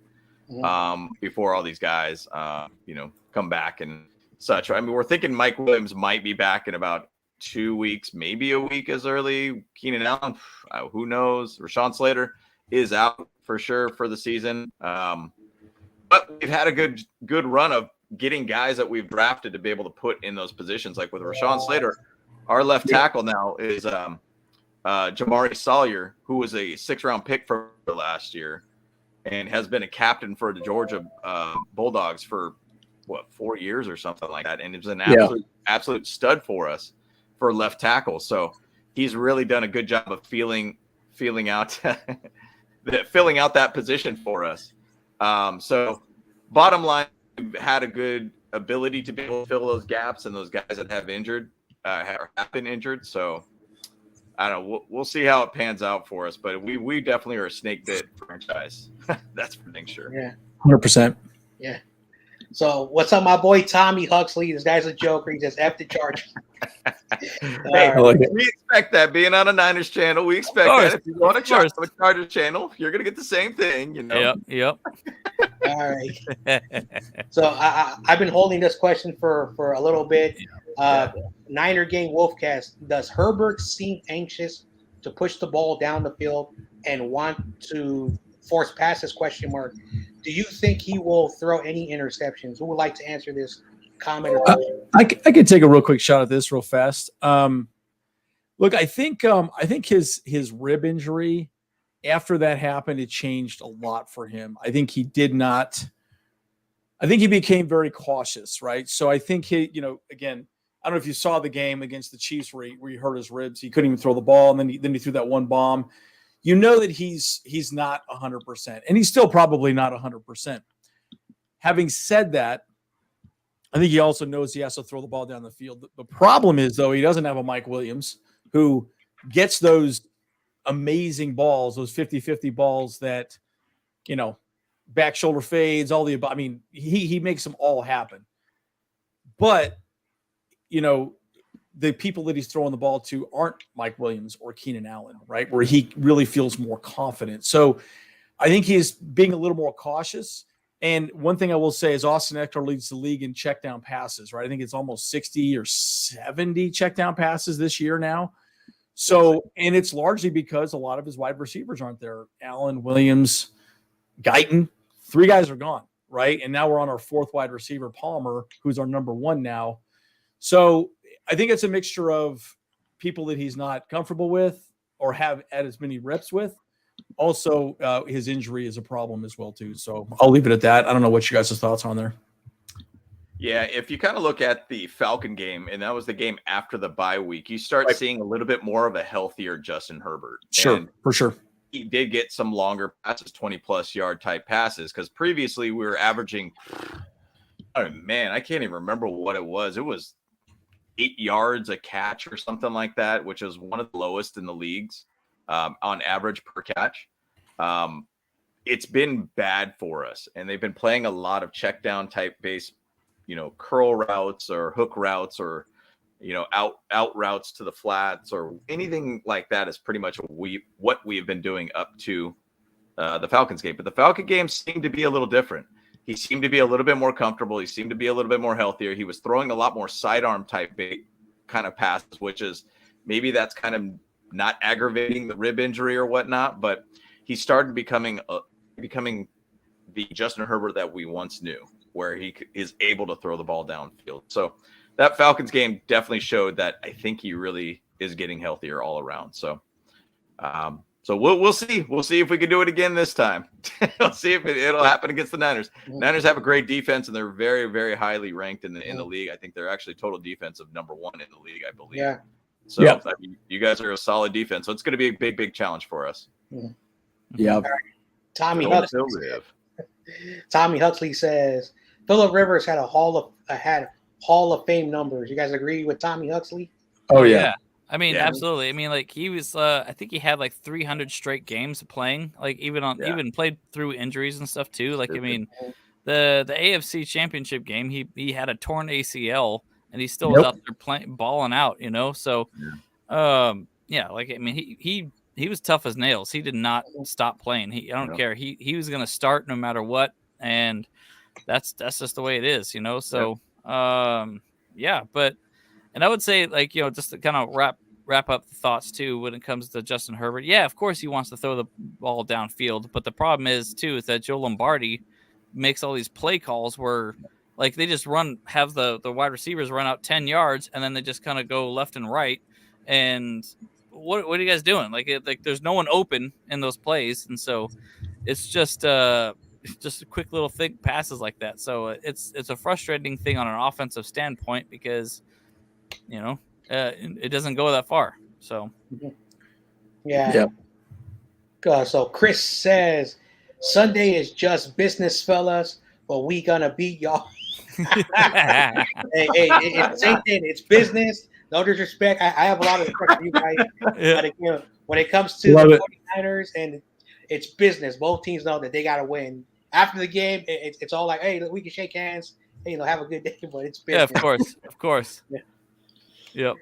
Speaker 2: before all these guys, come back and such. I mean, we're thinking Mike Williams might be back in about 2 weeks, maybe a week as early. Keenan Allen, who knows? Rashawn Slater is out for sure for the season. But we've had a good run of getting guys that we've drafted to be able to put in those positions. Like with Rashawn Slater, our left tackle now is Jamari Sawyer, who was a 6th-round pick for last year and has been a captain for the Georgia Bulldogs for 4 years or something like that. And it was an absolute stud for us for left tackle. So he's really done a good job of filling out that position for us. So bottom line, we've had a good ability to be able to fill those gaps and those guys that have been injured. So I don't know. We'll see how it pans out for us, but we definitely are a snake bit franchise. That's for dang sure.
Speaker 1: Yeah.
Speaker 3: 100%.
Speaker 1: Yeah. So what's up, my boy Tommy Huxley? This guy's a joker. He just F the Chargers.
Speaker 2: We expect that being on a Niners channel. We expect that. If you want a Chargers channel, you're gonna get the same thing.
Speaker 4: Yep.
Speaker 1: All right. So I've been holding this question for a little bit. Niner game Wolfcast. Does Herbert seem anxious to push the ball down the field and want to force passes? ? Do you think he will throw any interceptions? Who would like to answer this comment?
Speaker 3: I could take a real quick shot at this real fast. Look, I think his rib injury, after that happened, it changed a lot for him. I think he became very cautious, right? So I think again, I don't know if you saw the game against the Chiefs where he hurt his ribs. He couldn't even throw the ball, and then he threw that one bomb. You know that he's not 100%, and he's still probably not 100%. Having said that, I think he also knows he has to throw the ball down the field. The problem is, though, he doesn't have a Mike Williams who gets those amazing balls, those 50-50 balls that, back shoulder fades, all the above. I mean, he makes them all happen. But, the people that he's throwing the ball to aren't Mike Williams or Keenan Allen, right? Where he really feels more confident. So I think he's being a little more cautious. And one thing I will say is Austin Eckler leads the league in check down passes, right? I think it's almost 60 or 70 check down passes this year now. So, and it's largely because a lot of his wide receivers aren't there. Allen, Williams, Guyton, 3 guys are gone, right? And now we're on our 4th wide receiver, Palmer, who's our number 1 now. So I think it's a mixture of people that he's not comfortable with or have had as many reps with. Also, his injury is a problem as well, too. So I'll leave it at that. I don't know what you guys' thoughts on there.
Speaker 2: Yeah, if you kind of look at the Falcon game, and that was the game after the bye week, you start seeing a little bit more of a healthier Justin Herbert.
Speaker 3: Sure,
Speaker 2: and
Speaker 3: for sure.
Speaker 2: He did get some longer passes, 20-plus yard type passes, because previously we were averaging, I can't even remember what it was. It was 8 yards a catch or something like that, which is one of the lowest in the leagues on average per catch. It's been bad for us, and they've been playing a lot of check down type base, curl routes or hook routes or, out routes to the flats or anything like that is pretty much what we have been doing up to the Falcons game. But the Falcon game seemed to be a little different. He seemed to be a little bit more comfortable. He seemed to be a little bit more healthier. He was throwing a lot more sidearm type kind of passes, which is maybe that's kind of not aggravating the rib injury or whatnot, but he started becoming the Justin Herbert that we once knew, where he is able to throw the ball downfield. So that Falcons game definitely showed that I think he really is getting healthier all around. So, so we'll see. We'll see if we can do it again this time. We'll see if it'll happen against the Niners. Niners have a great defense, and they're very, very highly ranked in the league. I think they're actually total defensive number 1 in the league, I believe. Yeah. So you guys are a solid defense. So it's going to be a big, big challenge for us.
Speaker 3: Yeah.
Speaker 1: Tommy, Tommy Huxley says Phillip Rivers had Hall of Fame numbers. You guys agree with Tommy Huxley?
Speaker 3: Oh yeah.
Speaker 4: I mean,
Speaker 2: Yeah.
Speaker 4: absolutely. I mean, like he was. I think he had like 300 straight games playing. Like even played through injuries and stuff too. Like I mean, the AFC Championship game, he had a torn ACL and he still was out there balling out. You know, so yeah. Like I mean, he was tough as nails. He did not stop playing. I don't care. He was gonna start no matter what, and that's just the way it is. You know, so yeah, but. And I would say, like, you know, just to kind of wrap up the thoughts too, when it comes to Justin Herbert. Yeah, of course he wants to throw the ball downfield, but the problem is that Joe Lombardi makes all these play calls where, like, they just have the wide receivers run out 10 yards, and then they just kind of go left and right. And what are you guys doing? Like there's no one open in those plays, and so it's just a quick little thick passes like that. So it's a frustrating thing on an offensive standpoint because. You know, it doesn't go that far. So,
Speaker 1: yeah. So Chris says Sunday is just business, fellas, but we gonna beat y'all. hey, it's the same thing. It's business. No disrespect. I have a lot of respect for you guys. But again, when it comes to the 49ers and it's business, both teams know that they got to win. After the game, it's all like, hey, we can shake hands. Hey, have a good day, but it's business.
Speaker 4: Yeah, of course.
Speaker 1: Yeah.
Speaker 4: Yep.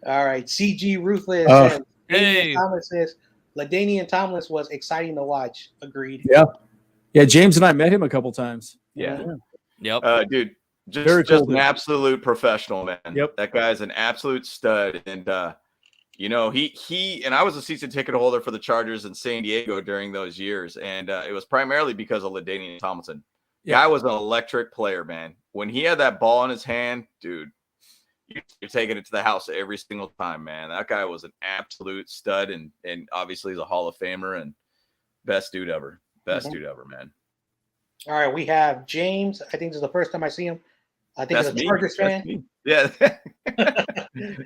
Speaker 1: All right. CG Ruthless.
Speaker 4: Hey.
Speaker 1: Thomas says LaDainian Tomlinson was exciting to watch. Agreed.
Speaker 3: Yeah. James and I met him a couple times.
Speaker 2: Yeah.
Speaker 4: Yep.
Speaker 2: Dude, just
Speaker 3: cool,
Speaker 2: an absolute professional, man.
Speaker 3: Yep.
Speaker 2: That guy's an absolute stud. And you know, he and I was a season ticket holder for the Chargers in San Diego during those years, and it was primarily because of LaDainian Tomlinson.
Speaker 3: Yeah.
Speaker 2: Guy was an electric player, man. When he had that ball in his hand, dude. You're taking it to the house every single time, man. That guy was an absolute stud, and obviously he's a Hall of Famer and best dude ever. Dude ever, man. All
Speaker 1: right, we have James. I think this is the first time I see him. I think he's a Chargers fan.
Speaker 2: Yeah.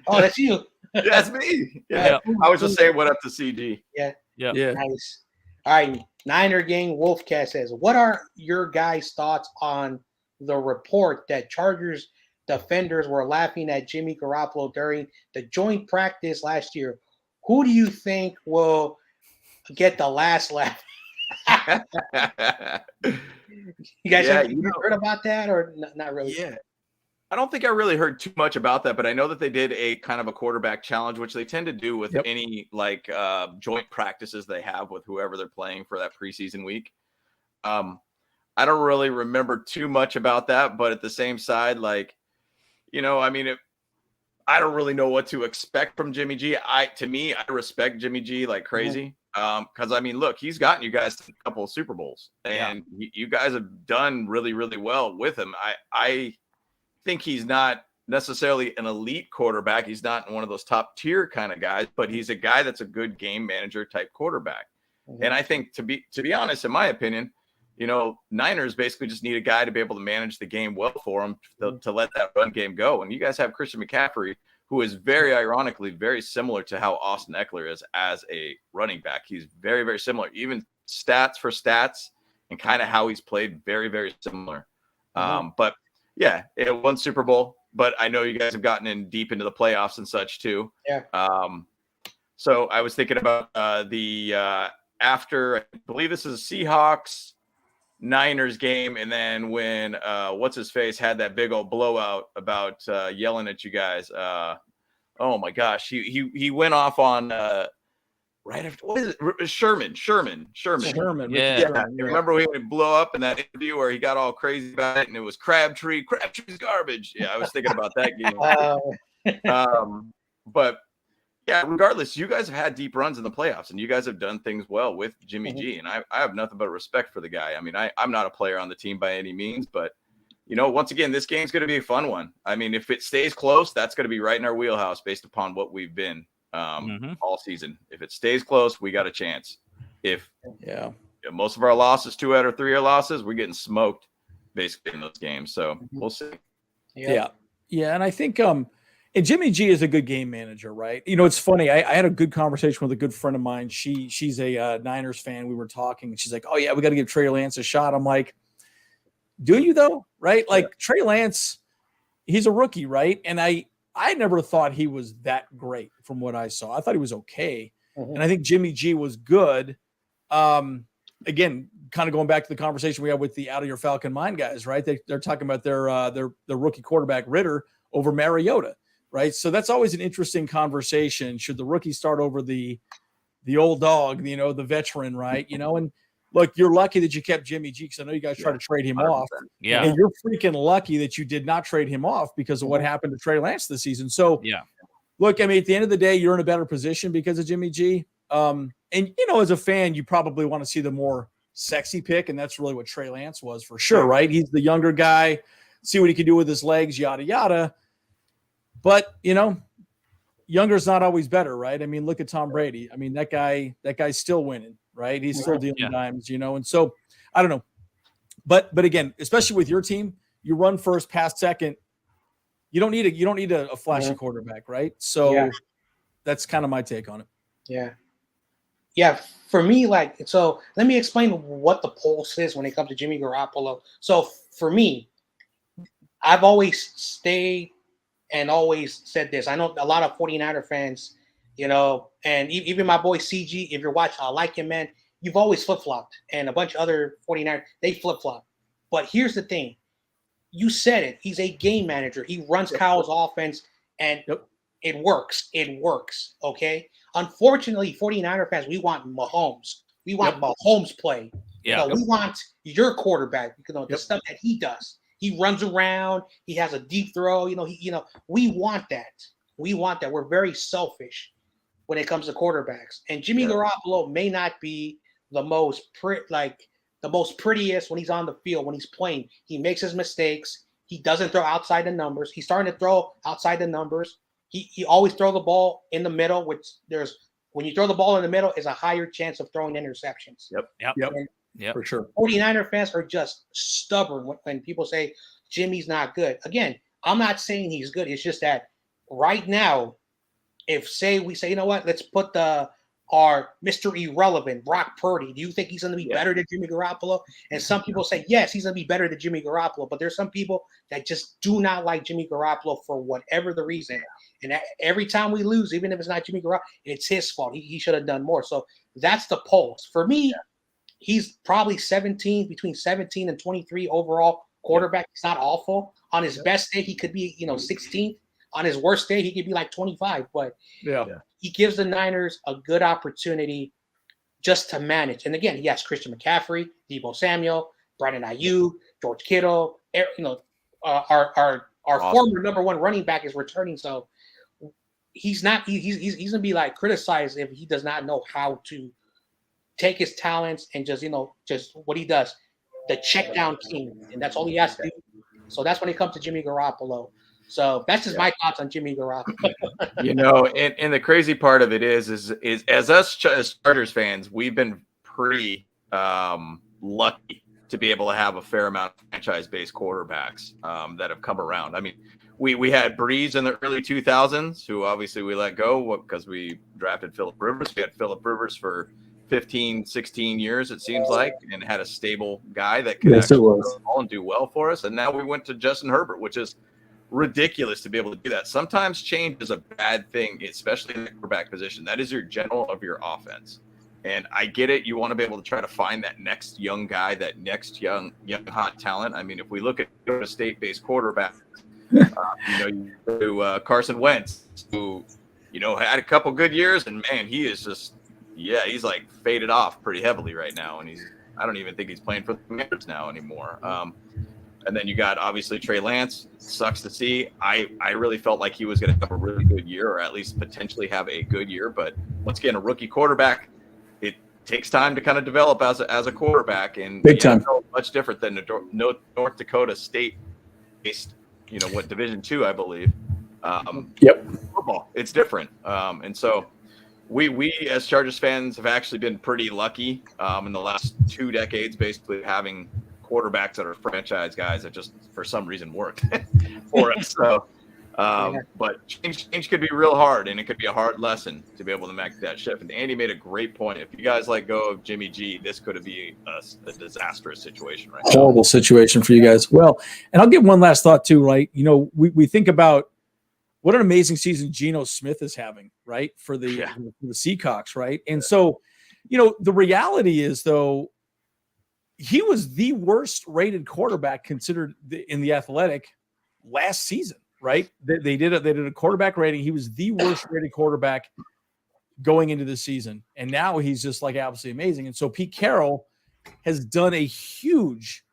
Speaker 1: Oh, that's you.
Speaker 2: Yeah, that's me. Yeah. I was just saying what up to CG.
Speaker 1: Yeah.
Speaker 3: Yeah.
Speaker 1: Nice. All right, Niner Gang Wolfcat says, what are your guys' thoughts on the report that Chargers defenders were laughing at Jimmy Garoppolo during the joint practice last year? Who do you think will get the last laugh? You guys have heard about that or not really?
Speaker 2: Yeah. I don't think I really heard too much about that, but I know that they did a kind of a quarterback challenge, which they tend to do with any like joint practices they have with whoever they're playing for that preseason week. I don't really remember too much about that, but at the same side, like, you know, I mean, I don't really know what to expect from Jimmy G. I respect Jimmy G like crazy. Because I mean, look, he's gotten you guys a couple of Super Bowls, and you guys have done really, really well with him. I think he's not necessarily an elite quarterback. He's not one of those top tier kind of guys, but he's a guy that's a good game manager type quarterback. And I think to be honest, in my opinion, you know, Niners basically just need a guy to be able to manage the game well for them to let that run game go. And you guys have Christian McCaffrey, who is very ironically very similar to how Austin Eckler is as a running back. He's very, very similar, even stats for stats and kind of how he's played, very, very similar. But yeah, it won Super Bowl, but I know you guys have gotten in deep into the playoffs and such too.
Speaker 1: Yeah.
Speaker 2: So I was thinking about after, I believe this is Seahawks Niners game, and then when what's his face had that big old blowout about yelling at you guys. Oh my gosh, he went off on right after, what is it? Sherman.
Speaker 4: Yeah.
Speaker 2: Remember when he blew up in that interview where he got all crazy about it, and it was Crabtree's garbage. Yeah, I was thinking about that game. But yeah, regardless, you guys have had deep runs in the playoffs, and you guys have done things well with Jimmy G, and I have nothing but respect for the guy. I mean, I'm not a player on the team by any means, but you know, once again, this game's going to be a fun one. I mean, if it stays close, that's going to be right in our wheelhouse based upon what we've been all season. If it stays close, we got a chance. If most of our losses, 2 out of 3 are losses, we're getting smoked basically in those games. So we'll see.
Speaker 3: Yeah. And I think and Jimmy G is a good game manager, right? You know, it's funny. I had a good conversation with a good friend of mine. She's a Niners fan. We were talking, and she's like, "Oh yeah, we got to give Trey Lance a shot." I'm like, Do you though? Right? Like Trey Lance, he's a rookie, right? And I never thought he was that great from what I saw. I thought he was okay.
Speaker 1: Mhm.
Speaker 3: And I think Jimmy G was good. Again, kind of going back to the conversation we had with the Out of Your Falcon Mind guys, right? They're talking about their rookie quarterback Ritter over Mariota, right? So that's always an interesting conversation. Should the rookie start over the old dog, the veteran, right? And look, you're lucky that you kept Jimmy G because I know you guys tried to trade him
Speaker 2: 100%.
Speaker 3: off.
Speaker 4: Yeah.
Speaker 3: And you're freaking lucky that you did not trade him off because of what happened to Trey Lance this season. So,
Speaker 4: Yeah.
Speaker 3: look, I mean, at the end of the day, you're in a better position because of Jimmy G. And, as a fan, you probably want to see the more sexy pick, and that's really what Trey Lance was for sure, right? He's the younger guy, see what he can do with his legs, yada, yada. But, younger's not always better, right? I mean, look at Tom Brady. I mean, that guy's still winning, right? He's still dealing dimes, and so I don't know. But again, especially with your team, you run first, pass second. You don't need a flashy quarterback, right? So that's kind of my take on it.
Speaker 1: Yeah. Yeah. For me, so let me explain what the pulse is when it comes to Jimmy Garoppolo. So for me, I've always stayed and always said this. I know a lot of 49er fans, and even my boy CG, if you're watching, I like you, man. You've always flip-flopped, and a bunch of other 49ers, they flip-flop. But here's the thing. You said it. He's a game manager. He runs Kyle's offense, and it works. It works, okay? Unfortunately, 49er fans, we want Mahomes. We want Mahomes play.
Speaker 4: Yeah.
Speaker 1: We want your quarterback, the stuff that he does. He runs around. He has a deep throw. We want that. We want that. We're very selfish when it comes to quarterbacks. And Jimmy Garoppolo may not be the most prettiest when he's on the field, when he's playing. He makes his mistakes. He doesn't throw outside the numbers. He's starting to throw outside the numbers. He always throw the ball in the middle, which when you throw the ball in the middle is a higher chance of throwing interceptions.
Speaker 3: Yep. For sure.
Speaker 1: 49er fans are just stubborn when people say Jimmy's not good. Again, I'm not saying he's good. It's just that right now, if we say, let's put our Mr. Irrelevant, Brock Purdy. Do you think he's going to be better than Jimmy Garoppolo? And some people say, yes, he's going to be better than Jimmy Garoppolo. But there's some people that just do not like Jimmy Garoppolo for whatever the reason. And every time we lose, even if it's not Jimmy Garoppolo, it's his fault. He should have done more. So that's the pulse. For me, he's probably between 17 and 23 overall quarterback. It's not awful. On his best day, he could be, 16th. On his worst day, he could be like 25. But he gives the Niners a good opportunity just to manage. And again, he has Christian McCaffrey, Deebo Samuel, Brandon Ayuk, George Kittle. Our former number one running back is returning. So he's not. He's gonna be criticized if he does not know how to take his talents and just what he does, the check down king, and that's all he has to do. So that's when it comes to Jimmy Garoppolo. So that's just my thoughts on Jimmy Garoppolo.
Speaker 2: And the crazy part of it is as us as Chargers fans, we've been pretty lucky to be able to have a fair amount of franchise-based quarterbacks that have come around. I mean, we had Breeze in the early 2000s, who obviously we let go because we drafted Phillip Rivers. We had Phillip Rivers for 15, 16 years, it seems like, and had a stable guy that could actually throw the ball and do well for us. And now we went to Justin Herbert, which is ridiculous to be able to do that. Sometimes change is a bad thing, especially in the quarterback position. That is your general of your offense. And I get it. You want to be able to try to find that next young guy, that next young hot talent. I mean, if we look at a state-based quarterback, Carson Wentz, who, had a couple good years, and man, he is just, he's faded off pretty heavily right now. And I don't even think he's playing for the Commanders now anymore. And then you got obviously Trey Lance. Sucks to see. I really felt like he was going to have a really good year, or at least potentially have a good year. But once again, a rookie quarterback, it takes time to kind of develop as a quarterback, and
Speaker 3: big time.
Speaker 2: Much different than the North Dakota State-based, Division II, I believe. Football, it's different. And so we as Chargers fans have actually been pretty lucky in the last 2 decades, basically having quarterbacks that are franchise guys that just for some reason work for us. So But change could be real hard, and it could be a hard lesson to be able to make that shift. And Andy made a great point. If you guys let go of Jimmy G, this could be a disastrous situation right now.
Speaker 3: Horrible situation for you guys. Well, and I'll give one last thought too, right? You know, we think about what an amazing season Geno Smith is having, right? For the Seahawks, right? And so, you know, the reality is though, he was the worst rated quarterback considered in the Athletic last season. Right? They did a quarterback rating. He was the worst rated quarterback going into the season. And now he's just like absolutely amazing. And so Pete Carroll has done a huge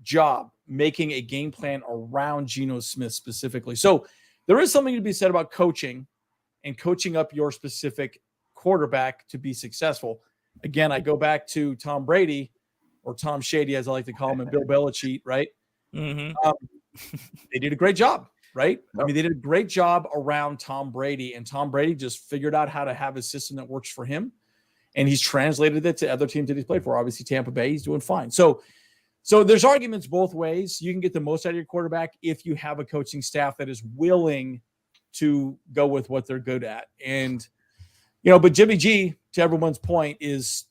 Speaker 3: job making a game plan around Geno Smith specifically. So there is something to be said about coaching and coaching up your specific quarterback to be successful. Again, I go back to Tom Brady, or Tom Shady, as I like to call him, and Bill Belichick, right?
Speaker 4: Mm-hmm.
Speaker 3: They did a great job. Right? I mean, they did a great job around Tom Brady, and Tom Brady just figured out how to have a system that works for him, and he's translated it to other teams that he's played for. Obviously, Tampa Bay, he's doing fine. So there's arguments both ways. You can get the most out of your quarterback if you have a coaching staff that is willing to go with what they're good at. And, you know, but Jimmy G, to everyone's point, is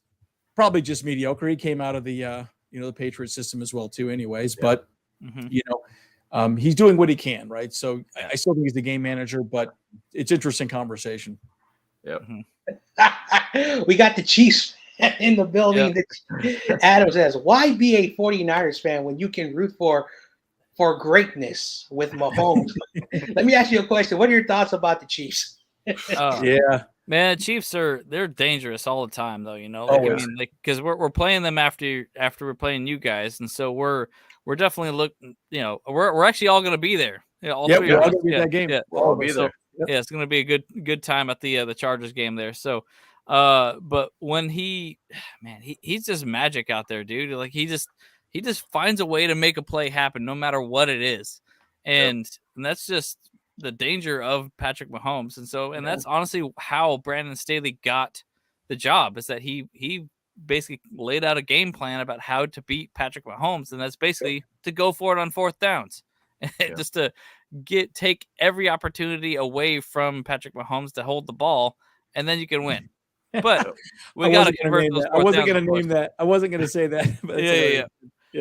Speaker 3: probably just mediocre. He came out of the, the Patriot system as well, too, anyways. Yeah. But, you know, he's doing what he can, right? So I still think he's the game manager, but it's interesting conversation.
Speaker 2: Yep.
Speaker 1: We got the Chiefs in the building. Yep. Adam says, why be a 49ers fan when you can root for greatness with Mahomes? Let me ask you a question. What are your thoughts about the Chiefs?
Speaker 3: Yeah.
Speaker 4: Man, Chiefs they're dangerous all the time, though. You know, because we're playing them after we're playing you guys, and so we're definitely looking. You know, we're actually all going to be there. Yeah, all three of us.
Speaker 3: That game.
Speaker 4: Yeah,
Speaker 2: we'll all be there.
Speaker 4: Yep. Yeah, it's going to be a good time at the Chargers game there. So, but when he's just magic out there, dude. Like he just finds a way to make a play happen, no matter what it is, and that's just the danger of Patrick Mahomes. And that's honestly how Brandon Staley got the job, is that he basically laid out a game plan about how to beat Patrick Mahomes. And that's basically to go for it on fourth downs, just to take every opportunity away from Patrick Mahomes to hold the ball, and then you can win. But we got to convert those fourth downs.
Speaker 3: I wasn't going to name that. I wasn't going to say that. But
Speaker 4: yeah.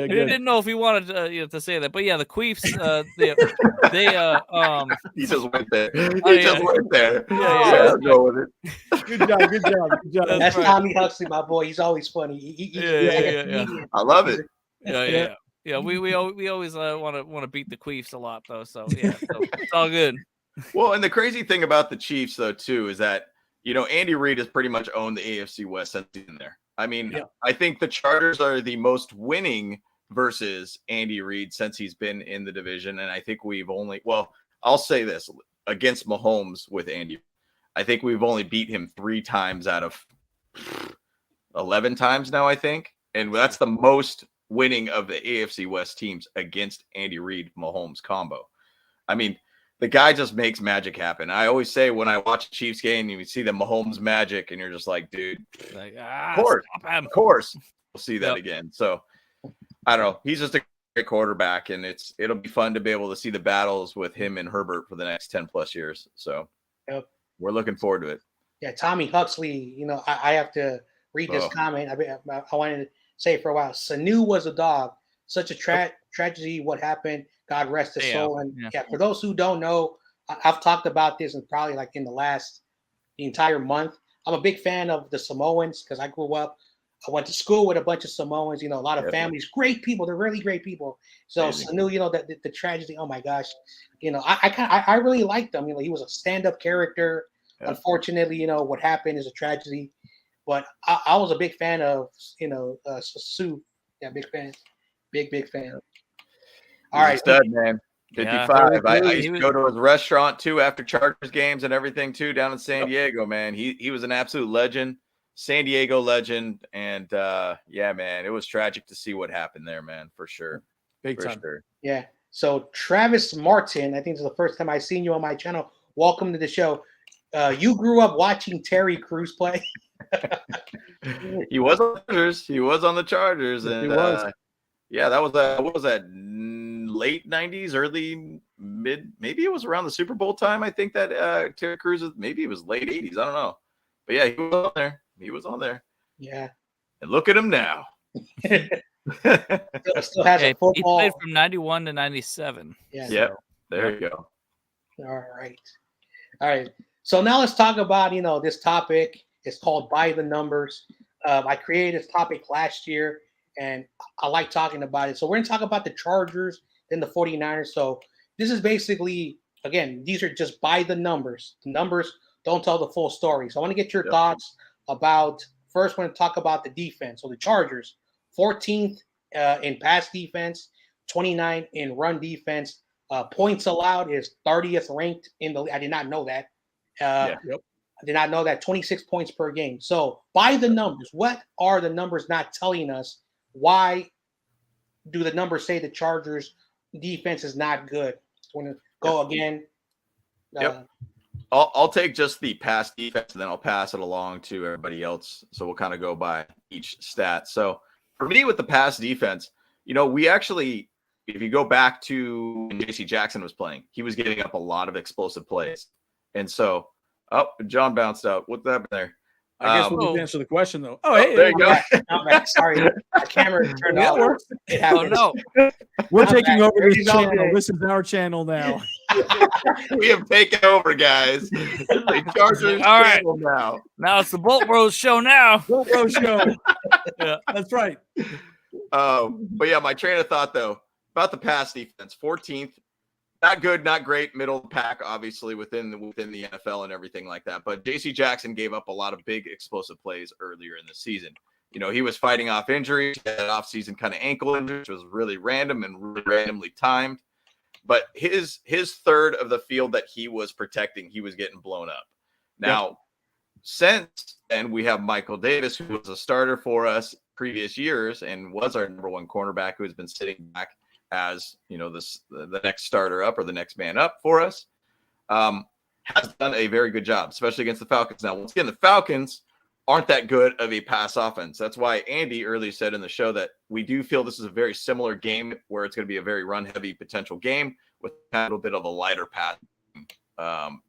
Speaker 4: I didn't know if he wanted to say that, but yeah, the Queefs, they
Speaker 2: he just went there. He just went there.
Speaker 4: Yeah.
Speaker 2: Go with it.
Speaker 3: Good job.
Speaker 1: That's right. Tommy Huxley, my boy. He's always funny.
Speaker 2: Yeah. I love it.
Speaker 4: Yeah. We always want to beat the Queefs a lot, though. So it's all good.
Speaker 2: Well, and the crazy thing about the Chiefs, though, too, is that Andy Reid has pretty much owned the AFC West since he's in there. I mean, I think the Chargers are the most winning versus Andy Reid since he's been in the division. And I think I'll say this against Mahomes with Andy. I think we've only beat him 3 times out of 11 times now, I think. And that's the most winning of the AFC West teams against Andy Reid Mahomes combo. I mean, the guy just makes magic happen. I always say when I watch a Chiefs game, you see the Mahomes magic, and you're just like, dude, of course, we'll see that again. So I don't know. He's just a great quarterback, and it'll be fun to be able to see the battles with him and Herbert for the next 10 plus years. So we're looking forward to it.
Speaker 1: Yeah, Tommy Huxley. I have to read this comment. I wanted to say it for a while. Sanu was a dog. Such a tragedy. What happened? God rest his soul. And for those who don't know, I've talked about this and probably like in the entire month. I'm a big fan of the Samoans because I grew up. I went to school with a bunch of Samoans. A lot of families, great people. They're really great people. So Sanu, the tragedy. Oh my gosh, I really liked him. He was a stand-up character. Yeah. Unfortunately, what happened is a tragedy. But I was a big fan of Sue. Yeah, big fan. Big fan. All right,
Speaker 2: stud, man. 55. I used to go to his restaurant too after Chargers games and everything too down in San Diego, man. He was an absolute legend, San Diego legend, and man, it was tragic to see what happened there, man, for sure.
Speaker 3: Big time.
Speaker 2: Sure.
Speaker 1: Yeah. So Travis Martin, I think this is the first time I've seen you on my channel. Welcome to the show. You grew up watching Terry Crews play.
Speaker 2: He was on the Chargers, and
Speaker 3: he was.
Speaker 2: Yeah, that was what was that? Late 90s, early maybe it was around the Super Bowl time. I think that Terry Crews, maybe it was late 80s. I don't know. But yeah, he was on there. He was on there.
Speaker 1: Yeah.
Speaker 2: And look at him now.
Speaker 1: Still has a
Speaker 4: He
Speaker 1: football.
Speaker 4: played from 91 to 97.
Speaker 1: Yeah.
Speaker 2: Yep. There you go.
Speaker 1: All right. So now let's talk about, this topic. It's called By the Numbers. I created this topic last year, and I like talking about it. So we're going to talk about the Chargers and the 49ers. So this is basically, again, these are just by the numbers. The numbers don't tell the full story. So I want to get your thoughts about, first, we're going to talk about the defense. So the Chargers, 14th in pass defense, 29 in run defense. Points allowed is 30th ranked in the league. I did not know that. I did not know that. 26 points per game. So by the numbers, what are the numbers not telling us? Why do the numbers say the Chargers defense is not good? I want to go again.
Speaker 2: I'll take just the pass defense, and then I'll pass it along to everybody else. So we'll kind of go by each stat. So for me with the pass defense, we actually, if you go back to when J.C. Jackson was playing, he was giving up a lot of explosive plays. And so, John bounced out. What's happened there?
Speaker 3: I guess we'll just answer the question, though. Oh, hey,
Speaker 2: there you go.
Speaker 1: Sorry, my camera turned off. It
Speaker 4: Oh, no.
Speaker 3: We're taking over this
Speaker 1: He's all
Speaker 3: channel.
Speaker 1: day.
Speaker 3: This is our channel now.
Speaker 2: We have taken over, guys. The Chargers
Speaker 4: All right.
Speaker 2: channel now.
Speaker 4: Now it's the Bolt Bros show now.
Speaker 3: GoPro show.
Speaker 4: Yeah.
Speaker 3: That's right.
Speaker 2: But yeah, my train of thought, though, about the pass defense, 14th. Not good, not great, middle of the pack, obviously, within the NFL and everything like that. But J.C. Jackson gave up a lot of big explosive plays earlier in the season. He was fighting off injuries, he had an off-season kind of ankle injury, which was really random and really randomly timed. But his third of the field that he was protecting, he was getting blown up. Now, since then, we have Michael Davis, who was a starter for us previous years and was our number one cornerback, who has been sitting back as the next starter up or the next man up for us, has done a very good job, especially against the Falcons. Now, once again, the Falcons aren't that good of a pass offense. That's why Andy earlier said in the show that we do feel this is a very similar game where it's going to be a very run heavy potential game with a little bit of a lighter pass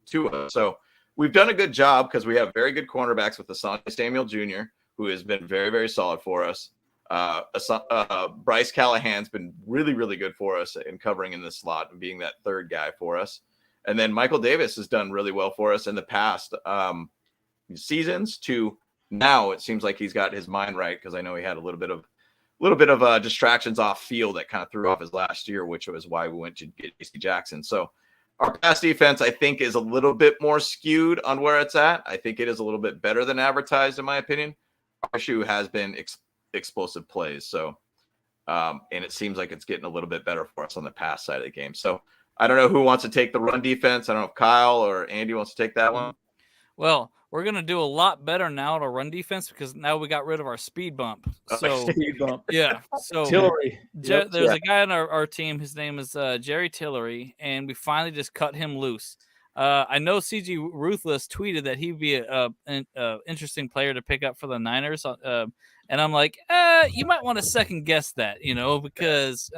Speaker 2: to us. So we've done a good job because we have very good cornerbacks with Asante Samuel Jr., who has been very, very solid for us. Bryce Callahan's been really, really good for us in covering in this slot and being that third guy for us. And then Michael Davis has done really well for us in the past seasons to now. It seems like he's got his mind right, because I know he had a little bit of distractions off field that kind of threw off his last year, which was why we went to get J.C. Jackson. So our pass defense, I think, is a little bit more skewed on where it's at. I think it is a little bit better than advertised, in my opinion. Our issue has been explosive plays. So, and it seems like it's getting a little bit better for us on the pass side of the game. So I don't know who wants to take the run defense. I don't know if Kyle or Andy wants to take that one.
Speaker 4: Well, we're going to do a lot better now to run defense because now we got rid of our speed bump. So,
Speaker 3: Speed bump.
Speaker 4: yeah. So,
Speaker 3: Tillery.
Speaker 4: there's a guy on our team. His name is Jerry Tillery, and we finally just cut him loose. I know CG Ruthless tweeted that he'd be an interesting player to pick up for the Niners. And I'm like, you might want to second guess that, because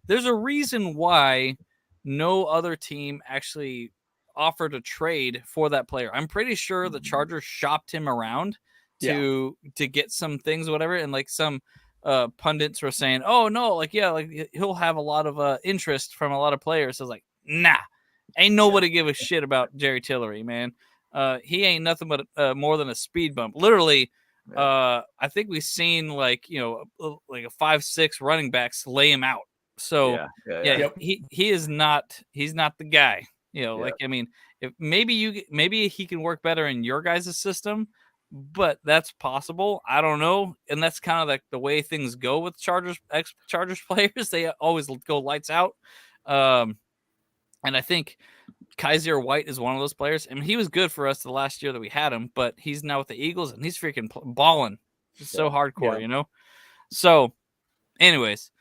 Speaker 4: there's a reason why no other team actually offered a trade for that player. I'm pretty sure the Chargers shopped him around to get some things, whatever. And like some pundits were saying, oh no, he'll have a lot of interest from a lot of players. So I was like, nah, ain't nobody give a shit about Jerry Tillery, man. He ain't nothing but more than a speed bump. Literally, I think we've seen like a 5'6" running backs lay him out. So he is not, he's not the guy. If maybe he can work better in your guys' system, but that's possible. I don't know. And that's kind of like the way things go with Chargers players. They always go lights out. And I think Kaiser White is one of those players. I mean, he was good for us the last year that we had him, but he's now with the Eagles and he's freaking balling. It's so hardcore, So anyways,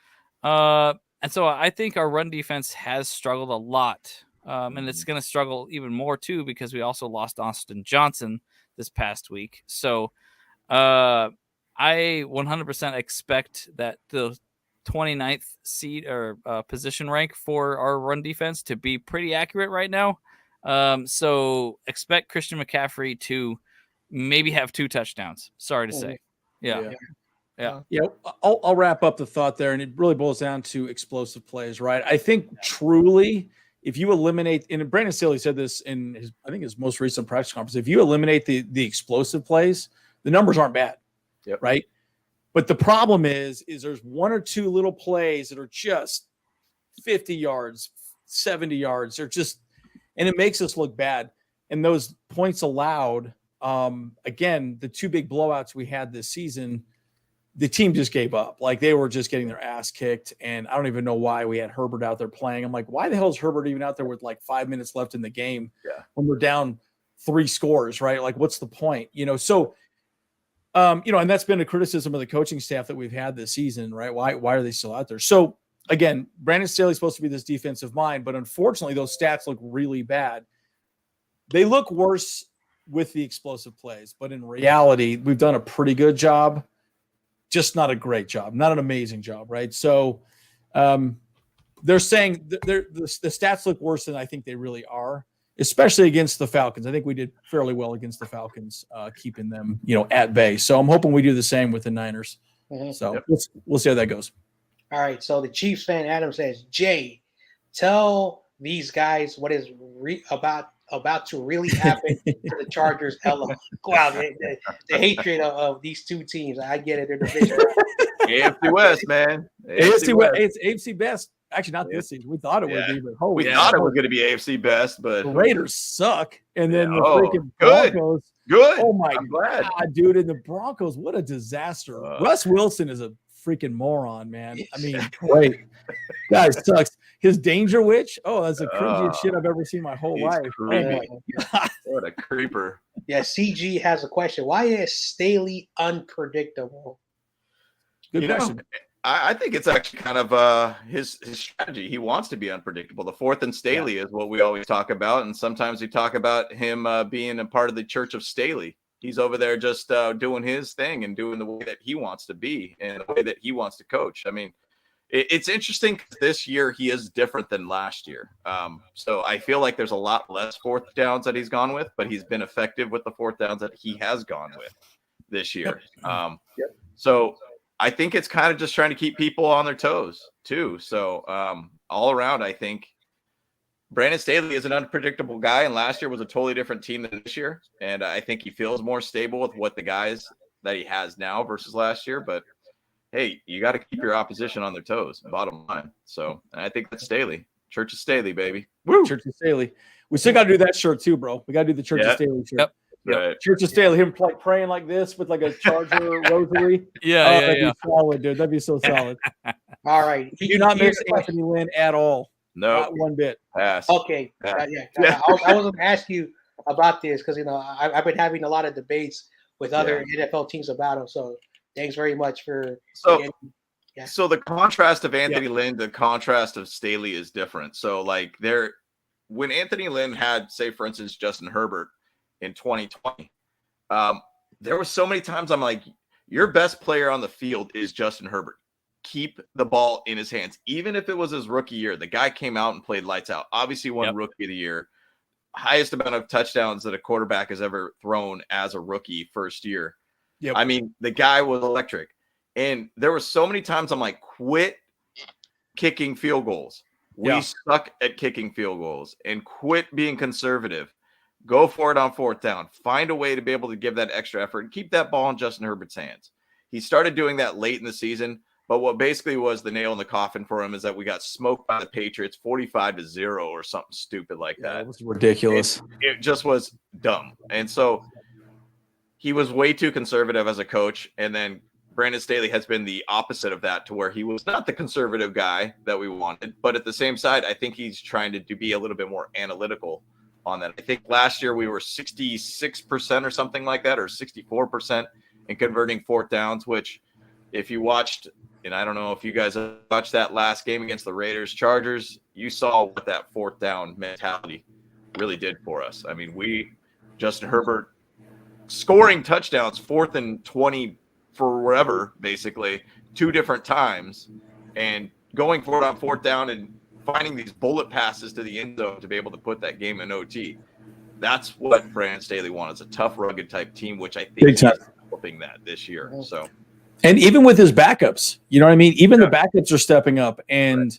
Speaker 4: and so I think our run defense has struggled a lot. And it's going to struggle even more too, because we also lost Austin Johnson this past week. So I 100% expect that the 29th seed or position rank for our run defense to be pretty accurate right now. So expect Christian McCaffrey to maybe have 2 touchdowns. Sorry to say. Yeah.
Speaker 3: I'll wrap up the thought there, and it really boils down to explosive plays, right? I think truly, if you eliminate, and Brandon Staley said this in his most recent press conference, if you eliminate the explosive plays, the numbers aren't bad, right? But the problem is there's 1 or 2 little plays that are just 50 yards, 70 yards. They're just, and it makes us look bad. And those points allowed, again, the 2 big blowouts we had this season, the team just gave up. Like, they were just getting their ass kicked. And I don't even know why we had Herbert out there playing. I'm like, why the hell is Herbert even out there with like 5 minutes left in the game when we're down 3 scores, right? Like, what's the point? So, and that's been a criticism of the coaching staff that we've had this season, right? Why are they still out there? So again, Brandon Staley's supposed to be this defensive mind, but unfortunately those stats look really bad. They look worse with the explosive plays, but in reality, we've done a pretty good job. Just not a great job, not an amazing job, right? So they're saying the stats look worse than I think they really are, especially against the Falcons. I think we did fairly well against the Falcons, keeping them, at bay. So I'm hoping we do the same with the Niners.
Speaker 1: Mhm.
Speaker 3: So we'll see how that goes.
Speaker 1: All right. So the Chiefs fan Adam says, Jay, tell these guys what is about to really happen to the Chargers. Wow, the hatred of these 2 teams. I get it. They're division.
Speaker 2: AFC West, man.
Speaker 3: AFC West. It's AFC best. Actually, not this season. We thought it would be, but
Speaker 2: we thought it was going to be AFC best, but
Speaker 3: the Raiders suck. And then the freaking
Speaker 2: good.
Speaker 3: Broncos.
Speaker 2: Good.
Speaker 3: Oh my
Speaker 2: God,
Speaker 3: dude! And the Broncos, what a disaster. Russ Wilson is a freaking moron, man. I mean, great. Guy sucks. His Danger Witch. Oh, that's the cringiest shit I've ever seen my whole life.
Speaker 2: Creepy.
Speaker 3: Oh my God.
Speaker 2: What a creeper.
Speaker 1: Yeah, CG has a question. Why is Staley unpredictable?
Speaker 3: Good question.
Speaker 2: I think it's actually kind of his strategy. He wants to be unpredictable. The 4th and Staley is what we always talk about, and sometimes we talk about him being a part of the Church of Staley. He's over there just doing his thing and doing the way that he wants to be and the way that he wants to coach. I mean, it's interesting. This year he is different than last year. So I feel like there's a lot less 4th downs that he's gone with, but he's been effective with the 4th downs that he has gone with this year. So I think it's kind of just trying to keep people on their toes too. So all around, I think Brandon Staley is an unpredictable guy, and last year was a totally different team than this year. And I think he feels more stable with what the guys that he has now versus last year. But hey, you got to keep your opposition on their toes, bottom line. So I think that's Staley. Church of Staley, baby.
Speaker 3: Woo! Church of Staley. We still got to do that shirt too, bro. We got to do the Church of Staley shirt.
Speaker 4: Yep.
Speaker 2: Right.
Speaker 3: Church of Staley, him like praying like this with like a Charger rosary. That'd be solid, dude. That'd be so solid.
Speaker 1: All right.
Speaker 3: Do not miss Anthony Lynn at all.
Speaker 2: No,
Speaker 3: not one bit.
Speaker 2: Pass.
Speaker 1: Okay. I was going to ask you about this because I've been having a lot of debates with other NFL teams about him. So thanks very much for.
Speaker 2: So the contrast of Anthony Lynn, the contrast of Staley is different. So like when Anthony Lynn had, say for instance, Justin Herbert in 2020, there were so many times I'm like, your best player on the field is Justin Herbert. Keep the ball in his hands. Even if it was his rookie year, the guy came out and played lights out. Obviously won Rookie of the Year. Highest amount of touchdowns that a quarterback has ever thrown as a rookie first year. I mean, the guy was electric. And there were so many times I'm like, quit kicking field goals. We suck at kicking field goals, and quit being conservative. Go for it on 4th down. Find a way to be able to give that extra effort and keep that ball in Justin Herbert's hands. He started doing that late in the season, but what basically was the nail in the coffin for him is that we got smoked by the Patriots 45-0 or something stupid like that.
Speaker 3: It was ridiculous.
Speaker 2: It just was dumb. And so he was way too conservative as a coach. And then Brandon Staley has been the opposite of that, to where he was not the conservative guy that we wanted. But at the same side, I think he's trying to be a little bit more analytical on that. I think last year we were 66% or something like that, or 64% in converting 4th downs, which if you watched, and I don't know if you guys watched that last game against the Raiders Chargers, you saw what that 4th down mentality really did for us. I mean, Justin Herbert scoring touchdowns 4th and 20 for wherever, basically 2 different times. and going for it on fourth down and finding these bullet passes to the end zone to be able to put that game in OT. That's what Brandon Staley wants. It's a tough, rugged type team, which I think he's developing that this year. So,
Speaker 3: and even with his backups, you know what I mean? Even the backups are stepping up. And,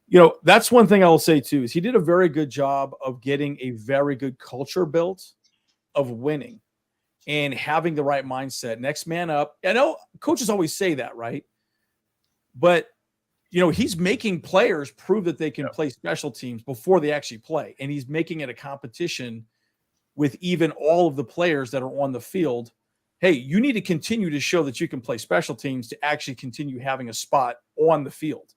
Speaker 3: you know, that's one thing I will say too, is he did a very good job of getting a very good culture built of winning and having the right mindset. Next man up. I know coaches always say that, right? But, you know, he's making players prove that they can play special teams before they actually play. And he's making it a competition with even all of the players that are on the field. Hey, you need to continue to show that you can play special teams to actually continue having a spot on the field.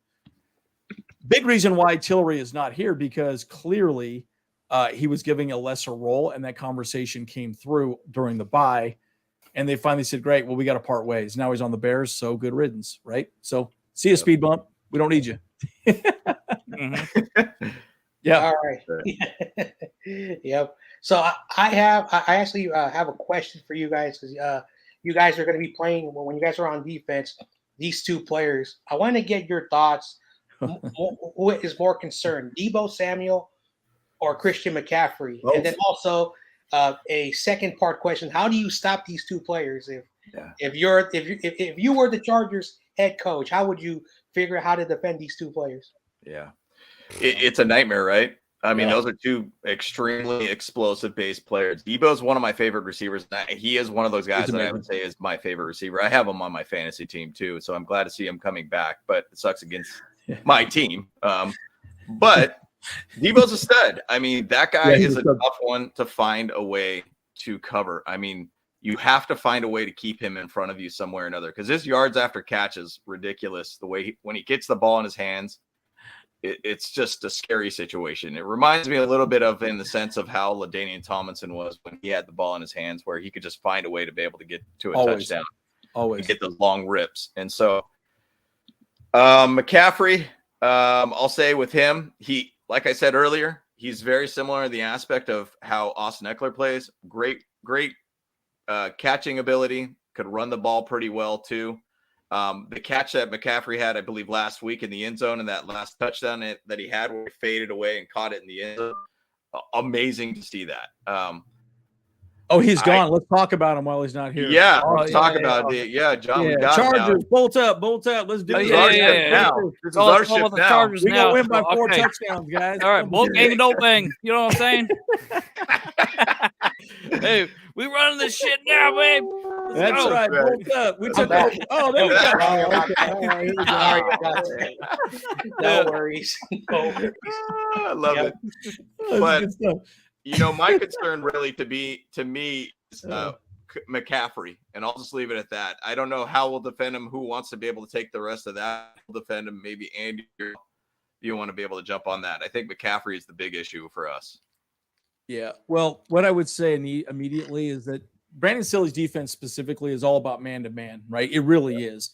Speaker 3: Big reason why Tillery is not here, because clearly he was giving a lesser role, and that conversation came through during the bye. And they finally said, great, well, we got to part ways. Now he's on the Bears, so good riddance, right? So see you, speed bump. We don't need you. Yeah.
Speaker 1: All right. Yep. So I actually have a question for you guys, because you guys are going to be playing when you guys are on defense. These two players, I want to get your thoughts. Who is more concerned, Deebo Samuel or Christian McCaffrey?
Speaker 3: Both.
Speaker 1: And then also a second part question: how do you stop these two players? If you were the Chargers head coach, how would you figure out how to defend these two players?
Speaker 2: Yeah, it's a nightmare, right? I mean, those are two extremely explosive base players. Deebo's one of my favorite receivers. He is one of those guys that I would say is my favorite receiver. I have him on my fantasy team too, so I'm glad to see him coming back, but it sucks against my team. But Deebo's a stud. I mean, that guy is a tough one to find a way to cover. I mean, you have to find a way to keep him in front of you somewhere or another, because his yards after catch is ridiculous. The way when he gets the ball in his hands, it's just a scary situation. It reminds me a little bit of, in the sense of how LaDainian Tomlinson was when he had the ball in his hands, where he could just find a way to be able to get to a touchdown, and get those long rips. And so McCaffrey, I'll say with him, he, like I said earlier, he's very similar in the aspect of how Austin Eckler plays. Great catching ability, could run the ball pretty well too. The catch that McCaffrey had, I believe, last week in the end zone, and that last touchdown that he had where he faded away and caught it in the end zone, amazing to see that.
Speaker 3: He's gone. Let's talk about him while he's not here.
Speaker 2: Yeah, let's talk about it. Yeah, John. We got
Speaker 3: Chargers, bolt up. Let's do it.
Speaker 2: Now. This is our ship now.
Speaker 4: Chargers
Speaker 3: we
Speaker 4: now.
Speaker 3: gonna win by 4 touchdowns, guys.
Speaker 4: All right, bolt gang, don't bang. You know what I'm saying? Hey, we running this shit now, babe.
Speaker 3: That's right. Bolt up. We took over. Oh, there we go.
Speaker 1: No worries.
Speaker 2: I love it. But you know, my concern really to me is McCaffrey, and I'll just leave it at that. I don't know how we'll defend him. Who wants to be able to take the rest of that? We'll defend him. Maybe Andy, you want to be able to jump on that. I think McCaffrey is the big issue for us.
Speaker 3: Yeah. Well, what I would say immediately is that Brandon Staley's defense specifically is all about man-to-man, right? It really is.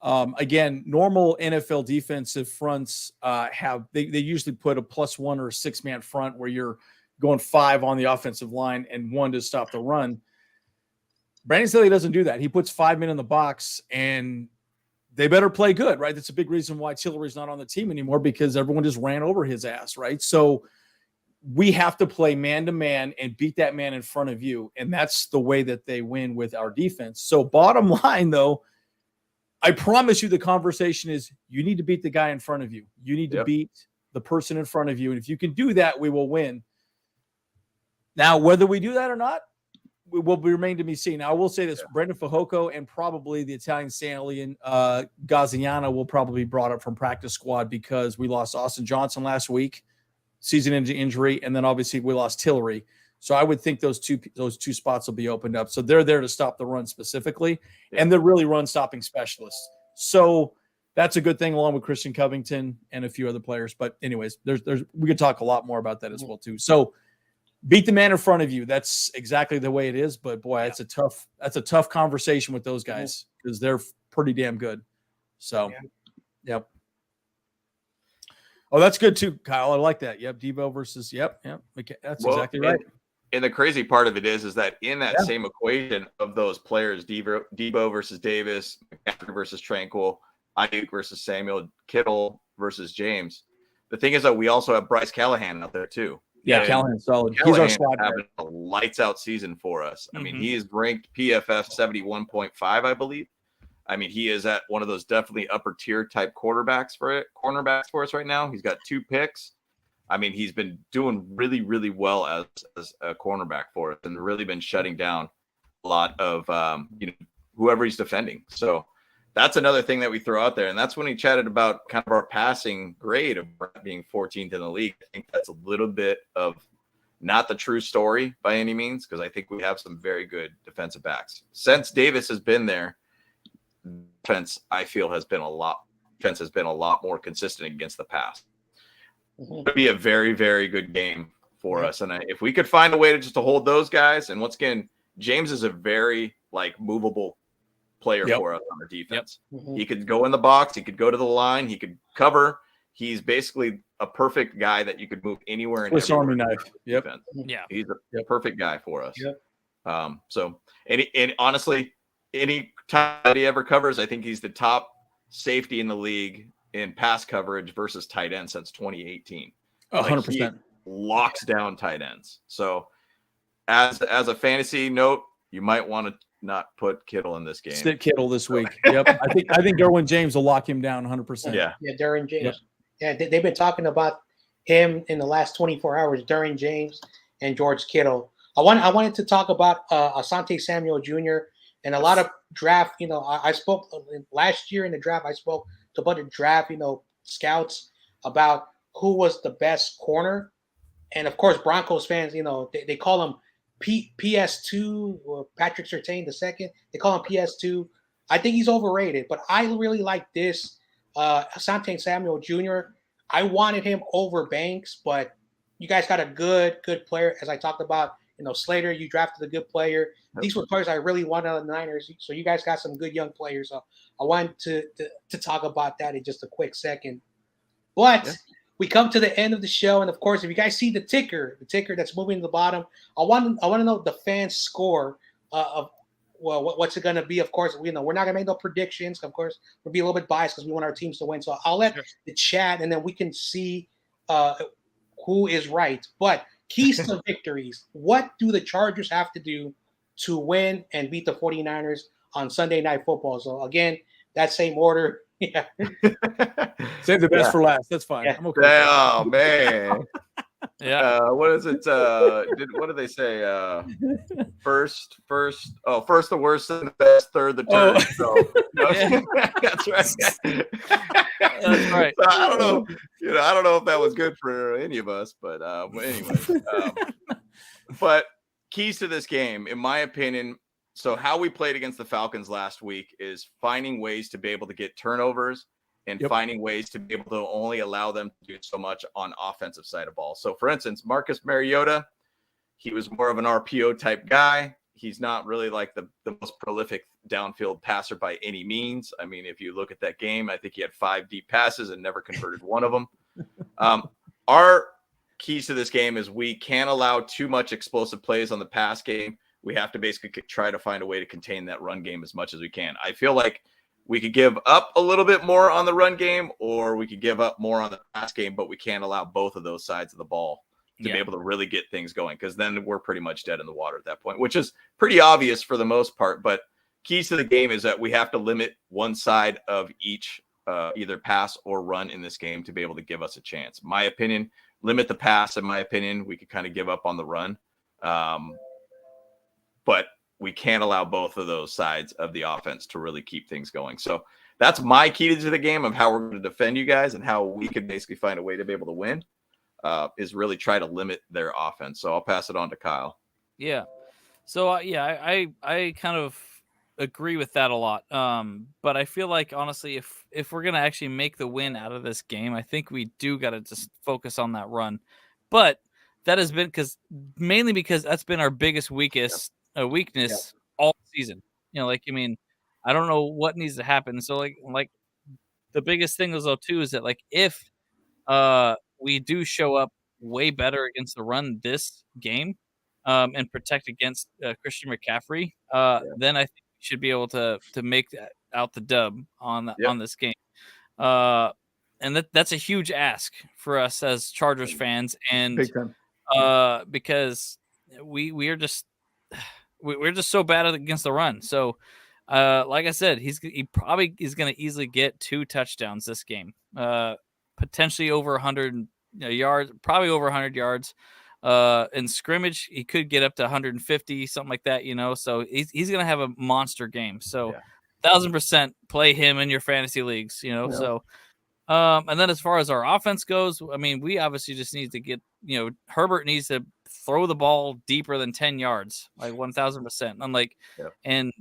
Speaker 3: Again, normal NFL defensive fronts they usually put a +1 or a 6-man front where you're going 5 on the offensive line and 1 to stop the run. Brandon Staley doesn't do that. He puts 5 men in the box, and they better play good, right? That's a big reason why Tillery's not on the team anymore, because everyone just ran over his ass, right? So we have to play man-to-man and beat that man in front of you, and that's the way that they win with our defense. So bottom line, though, I promise you the conversation is you need to beat the guy in front of you. You need to beat the person in front of you, and if you can do that, we will win. Now, whether we do that or not, will remain to be seen. Now, I will say this: Brendan Fehoko and probably the Italian stallion Gaziano will probably be brought up from practice squad, because we lost Austin Johnson last week, season-ending injury, and then obviously we lost Tillery. So I would think those two spots will be opened up. So they're there to stop the run specifically, and they're really run-stopping specialists. So that's a good thing, along with Christian Covington and a few other players. But anyways, we could talk a lot more about that as well too. So beat the man in front of you. That's exactly the way it is. But boy, that's a tough conversation with those guys, because they're pretty damn good. So, yep. Oh, that's good too, Kyle. I like that. Yep, Deebo versus That's exactly right.
Speaker 2: And the crazy part of it is that in that same equation of those players, Deebo versus Davis, McCaffrey versus Tranquil, Ayuk versus Samuel, Kittle versus James. The thing is that we also have Bryce Callahan out there too.
Speaker 3: Yeah,
Speaker 2: And
Speaker 3: Callahan's solid. He's
Speaker 2: Callahan
Speaker 3: our slot guy.
Speaker 2: having a lights out season for us. I mean,
Speaker 4: Mhm.
Speaker 2: he is ranked PFF 71.5, I believe. I mean, he is at one of those definitely upper tier type cornerbacks for us right now. He's got 2 picks. I mean, he's been doing really, really well as a cornerback for us, and really been shutting down a lot of whoever he's defending. So that's another thing that we throw out there, and that's when he chatted about kind of our passing grade of being 14th in the league. I think that's a little bit of not the true story by any means, because I think we have some very good defensive backs. Since Davis has been there, defense I feel has been a lot more consistent against the pass. It would be a very, very good game for us. And if we could find a way to hold those guys, and once again, James is a very movable player for us on our defense. He could go in the box, he could go to the line, he could cover. He's basically a perfect guy that you could move anywhere and
Speaker 3: Swiss Army knife.
Speaker 2: Yep.
Speaker 4: Yeah.
Speaker 2: He's a perfect guy for us.
Speaker 1: Yep.
Speaker 2: So and honestly, any time that he ever covers, I think he's the top safety in the league in pass coverage versus tight end since 2018.
Speaker 3: 100%.
Speaker 2: Locks down tight ends. So as a fantasy note, you might want to not put Kittle in this game.
Speaker 3: Sit Kittle this week. Yep. I think Derwin James will lock him down 100%.
Speaker 2: Yeah.
Speaker 1: Yeah, Derwin James. Yeah, they've been talking about him in the last 24 hours, Derwin James and George Kittle. I wanted to talk about Asante Samuel Jr. and a lot of draft. I spoke last year in the draft. I spoke to a bunch of draft, scouts about who was the best corner, and of course, Broncos fans, they call him PS2 or Patrick Surtain II. They call him PS2. I think he's overrated, but I really like this Asante Samuel Jr. I wanted him over Banks, but you guys got a good player, as I talked about. Slater, you drafted a good player. These were players I really wanted on the Niners. So you guys got some good young players. So I wanted to talk about that in just a quick second. But we come to the end of the show, and of course, if you guys see the ticker that's moving to the bottom, I want to know the fan score of what's it going to be. Of course, we're not going to make no predictions. Of course, we'll be a little bit biased because we want our teams to win. So I'll let the chat, and then we can see who is right. But keys to victories. What do the Chargers have to do to win and beat the 49ers on Sunday Night Football? So again, that same order. Yeah.
Speaker 3: Save the best for last. That's fine.
Speaker 1: Yeah.
Speaker 3: I'm okay.
Speaker 2: Oh man.
Speaker 4: Yeah.
Speaker 2: What is it? What did they say? First the worst, then the best, third the turd. So, that's right.
Speaker 4: That's right.
Speaker 2: So I don't know. I don't know if that was good for any of us, but anyway. But keys to this game, in my opinion. So how we played against the Falcons last week is finding ways to be able to get turnovers and finding ways to be able to only allow them to do so much on offensive side of ball. So for instance, Marcus Mariota, he was more of an RPO type guy. He's not really like the most prolific downfield passer by any means. I mean, if you look at that game, I think he had 5 deep passes and never converted one of them. Our keys to this game is we can't allow too much explosive plays on the pass game. We have to basically try to find a way to contain that run game as much as we can. I feel like we could give up a little bit more on the run game, or we could give up more on the pass game, but we can't allow both of those sides of the ball to be able to really get things going, because then we're pretty much dead in the water at that point, which is pretty obvious for the most part. But keys to the game is that we have to limit one side of each, either pass or run in this game to be able to give us a chance. My opinion, limit the pass. In my opinion, we could kind of give up on the run. But we can't allow both of those sides of the offense to really keep things going. So that's my key to the game of how we're going to defend you guys and how we can basically find a way to be able to win, is really try to limit their offense. So I'll pass it on to Kyle.
Speaker 4: Yeah. So I kind of agree with that a lot. But I feel like honestly, if we're gonna actually make the win out of this game, I think we do got to just focus on that run. But that has been mainly because that's been our biggest weakness all season. I don't know what needs to happen. So like the biggest thing is though too is that like if we do show up way better against the run this game, and protect against Christian McCaffrey, then I think we should be able to make out the dub on
Speaker 2: Yep.
Speaker 4: on this game. And that's a huge ask for us as Chargers fans, and
Speaker 3: Big time.
Speaker 4: because we're just so bad against the run. So, like I said, he probably is going to easily get 2 touchdowns this game. Potentially over 100 yards, probably over 100 yards. In scrimmage, he could get up to 150, something like that. So he's going to have a monster game. So, 1,000% play him in your fantasy leagues. So. And then as far as our offense goes, I mean, we obviously just need to get, Herbert needs to throw the ball deeper than 10 yards, like 1,000%. And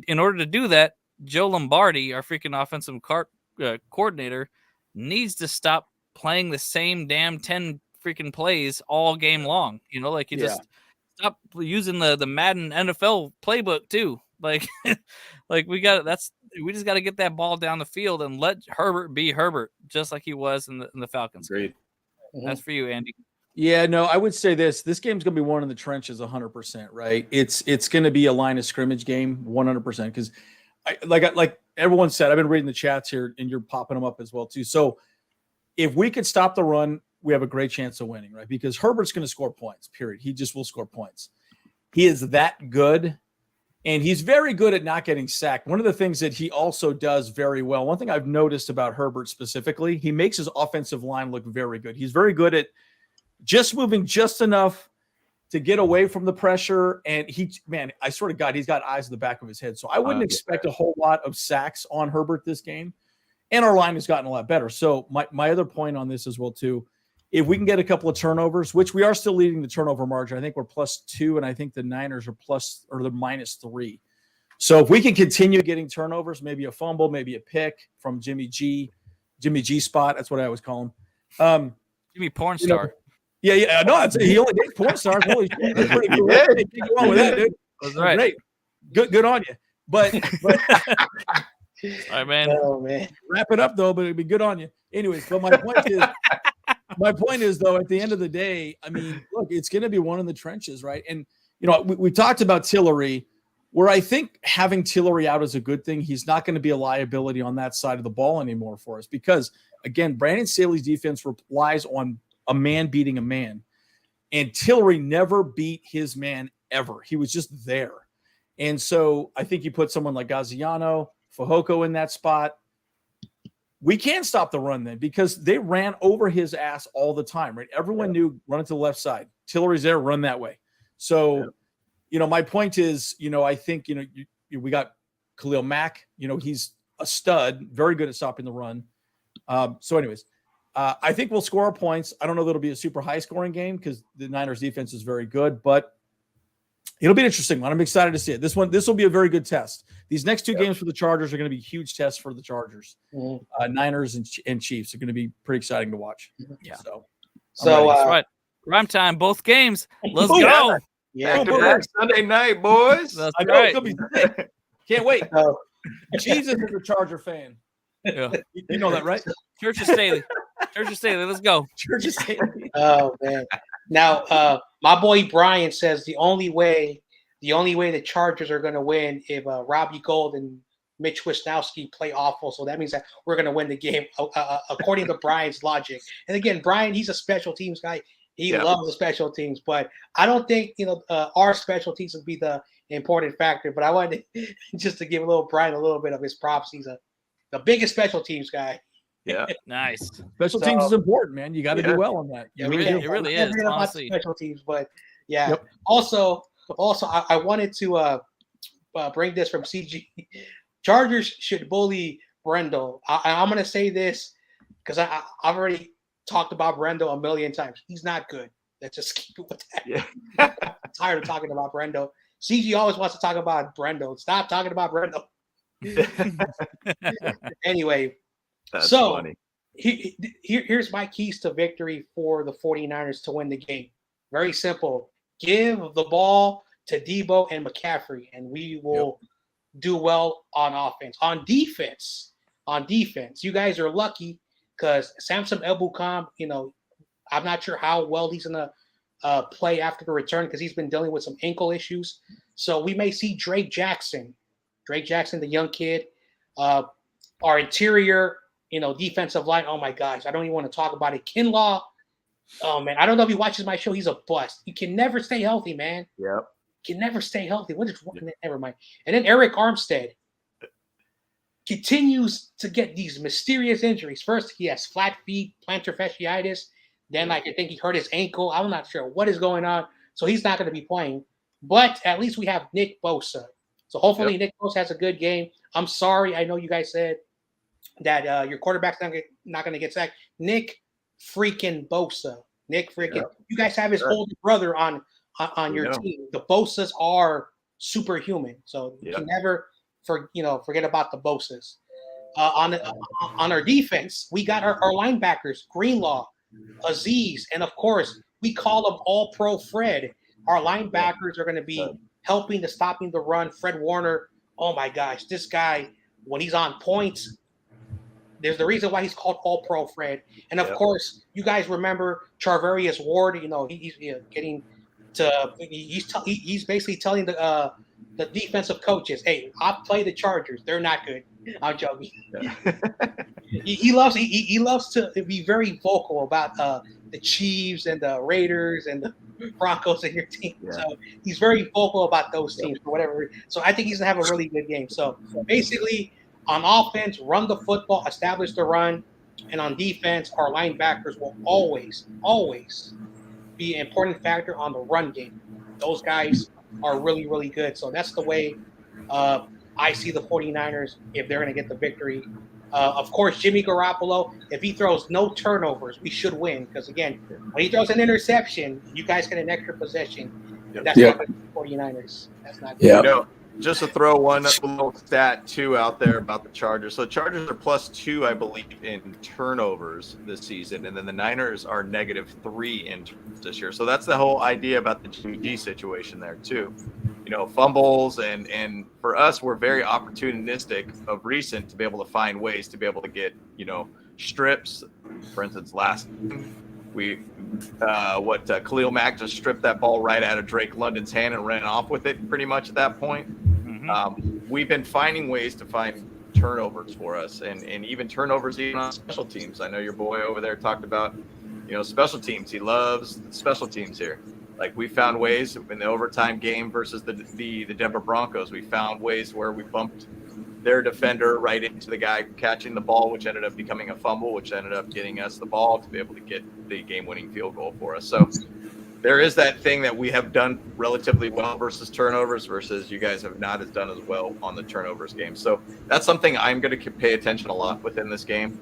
Speaker 4: in order to do that, Joe Lombardi, our freaking offensive coordinator, needs to stop playing the same damn 10 freaking plays all game long. Just stop using the Madden NFL playbook too. We just got to get that ball down the field and let Herbert be Herbert, just like he was in the Falcons.
Speaker 2: Great.
Speaker 4: That's for you, Andy.
Speaker 3: Yeah, no, I would say this game's going to be one in the trenches 100%, right? It's going to be a line of scrimmage game 100% because like everyone said, I've been reading the chats here and you're popping them up as well too. So if we could stop the run, we have a great chance of winning, right? Because Herbert's going to score points, period. He just will score points. He is that good. And he's very good at not getting sacked. One of the things that he also does very well, one thing I've noticed about Herbert specifically, he makes his offensive line look very good. He's very good at just moving just enough to get away from the pressure. And I swear to God, he's got eyes in the back of his head. So I wouldn't expect a whole lot of sacks on Herbert this game. And our line has gotten a lot better. So my other point on this as well, too, if we can get a couple of turnovers, which we are still leading the turnover margin, I think we're +2, and I think the Niners are they're -3. So if we can continue getting turnovers, maybe a fumble, maybe a pick from Jimmy G spot. That's what I always call him.
Speaker 4: Jimmy Pornstar.
Speaker 3: Yeah. No, he only dates porn stars. Holy shit, that's pretty cool. Keep going with that, dude.
Speaker 4: That's right.
Speaker 3: Great. Good on you. But
Speaker 4: all right, man.
Speaker 1: Oh man.
Speaker 3: Wrap it up though, but it'd be good on you. Anyways, but my point is, though, at the end of the day, I mean, look, it's going to be one in the trenches, right? And, we talked about Tillery, where I think having Tillery out is a good thing. He's not going to be a liability on that side of the ball anymore for us because, again, Brandon Staley's defense relies on a man beating a man. And Tillery never beat his man ever. He was just there. And so I think you put someone like Gaziano, Fehoko in that spot. We can't stop the run then because they ran over his ass all the time, right? Everyone knew run it to the left side. Tillery's there, run that way. So, my point is, I think, we got Khalil Mack, he's a stud, very good at stopping the run. So anyways, I think we'll score our points. I don't know that it'll be a super high scoring game because the Niners defense is very good, but it'll be an interesting one. I'm excited to see it. This will be a very good test. These next 2 games for the Chargers are going to be huge tests for the Chargers. Niners and Chiefs are going to be pretty exciting to watch.
Speaker 4: Yeah.
Speaker 3: So
Speaker 4: that's right. Prime time, both games. Let's
Speaker 3: Ooh,
Speaker 4: go.
Speaker 1: Yeah.
Speaker 2: Back Sunday night, boys.
Speaker 4: That's
Speaker 3: I know
Speaker 4: right.
Speaker 3: it's going to be sick. Can't wait. Jesus is a Charger fan.
Speaker 4: Yeah.
Speaker 3: You know that, right?
Speaker 4: Church of Staley. Let's go.
Speaker 3: Church is
Speaker 1: Oh man. Now, my boy Brian says the only way the Chargers are going to win if Robbie Gould and Mitch Wisnowski play awful. So that means that we're going to win the game according to Brian's logic. And again, Brian, he's a special teams guy. He loves the special teams, but I don't think our special teams would be the important factor. But I wanted just to give Brian a little bit of his props. He's the biggest special teams guy.
Speaker 2: Yeah.
Speaker 4: Nice.
Speaker 3: Special teams is important, man. You got to do well on that.
Speaker 1: Yeah,
Speaker 4: It really is, honestly.
Speaker 1: Special teams, but yeah.
Speaker 3: Yep.
Speaker 1: Also, I wanted to bring this from CG. Chargers should bully Brendel. I'm going to say this because I've already talked about Brendel a million times. He's not good. Let's just keep it with that.
Speaker 2: Yeah.
Speaker 1: I'm tired of talking about Brendel. CG always wants to talk about Brendel. Stop talking about Brendel. Anyway.
Speaker 2: That's
Speaker 1: so
Speaker 2: funny.
Speaker 1: Here's my keys to victory for the 49ers to win the game. Very simple. Give the ball to Debo and McCaffrey, and we will do well on offense. On defense, you guys are lucky because Samson Ebukam, I'm not sure how well he's going to play after the return because he's been dealing with some ankle issues. So we may see Drake Jackson Drake Jackson, the young kid. Our interior, defensive line. Oh my gosh, I don't even want to talk about it. Kinlaw. Oh man, I don't know if he watches my show. He's a bust. He can never stay healthy, man.
Speaker 2: Yep.
Speaker 1: Can never stay healthy. What is wrong? Never mind. And then Eric Armstead continues to get these mysterious injuries. First, he has flat feet, plantar fasciitis. Then, I think he hurt his ankle. I'm not sure what is going on. So he's not going to be playing. But at least we have Nick Bosa. So hopefully Nick Bosa has a good game. I'm sorry. I know you guys said that your quarterback's not going to get sacked. Nick freaking Bosa. You guys have his older brother on your team. The Bosas are superhuman. So you can never forget about the Bosas. On our defense, we got our linebackers, Greenlaw, Aziz, and of course, we call him All-Pro Fred. Our linebackers are going to be helping to stopping the run. Fred Warner, oh my gosh, this guy, when he's on points, there's the reason why he's called All-Pro Fred. And of course, you guys remember Charvarius Ward, he's getting to he's basically telling the defensive coaches, hey, I'll play the Chargers. They're not good. I'm joking. He loves to be very vocal about the Chiefs and the Raiders and the Broncos in your team. So he's very vocal about those teams for whatever reason. So I think he's gonna have a really good game. So basically, on offense, run the football, establish the run, and on defense, our linebackers will always be an important factor on the run game. Those guys are really, really good. So that's the way I see the 49ers if they're going to get the victory. Of course, Jimmy Garoppolo, if he throws no turnovers, we should win. Because, again, when he throws an interception, you guys get an extra possession. That's not good for the 49ers. That's not good.
Speaker 2: Just to throw one little stat, too, out there about the Chargers. So the Chargers are +2, I believe, in turnovers this season. And then the Niners are -3 in turnovers this year. So that's the whole idea about the GG situation there, too. Fumbles. And for us, we're very opportunistic of recent to be able to find ways to be able to get, strips. For instance, last Khalil Mack just stripped that ball right out of Drake London's hand and ran off with it pretty much at that point. We've been finding ways to find turnovers for us and even turnovers even on special teams. I know your boy over there talked about, special teams. He loves special teams here. Like we found ways in the overtime game versus the Denver Broncos. We found ways where we bumped their defender right into the guy catching the ball, which ended up becoming a fumble, which ended up getting us the ball to be able to get the game-winning field goal for us. So there is that thing that we have done relatively well versus turnovers versus you guys have not as done as well on the turnovers game. So that's something I'm going to pay attention a lot within this game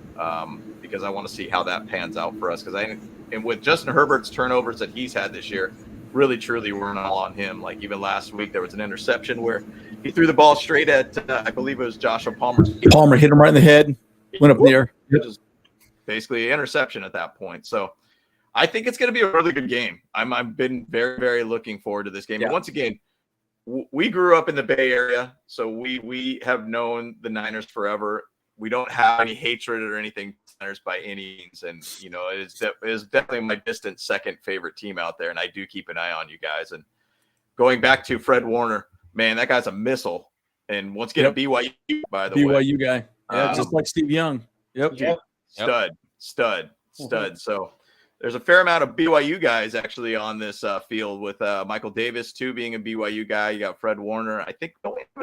Speaker 2: because I want to see how that pans out for us. And with Justin Herbert's turnovers that he's had this year, really, truly, we're not all on him. Like even last week, there was an interception where he threw the ball straight at, I believe it was Joshua Palmer.
Speaker 3: Palmer hit him right in the head, went up in the air.
Speaker 2: Just basically an interception at that point. So I think it's going to be a really good game. I've been very, very looking forward to this game. And once again, we grew up in the Bay Area, so we have known the Niners forever. We don't have any hatred or anything Niners by any means, and it is definitely my distant second favorite team out there, and I do keep an eye on you guys. And going back to Fred Warner, man, that guy's a missile. And once again, BYU, by the way,
Speaker 3: BYU guy, just like Steve Young.
Speaker 2: Stud. So there's a fair amount of BYU guys actually on this field with Michael Davis too being a BYU guy. You got Fred Warner. I think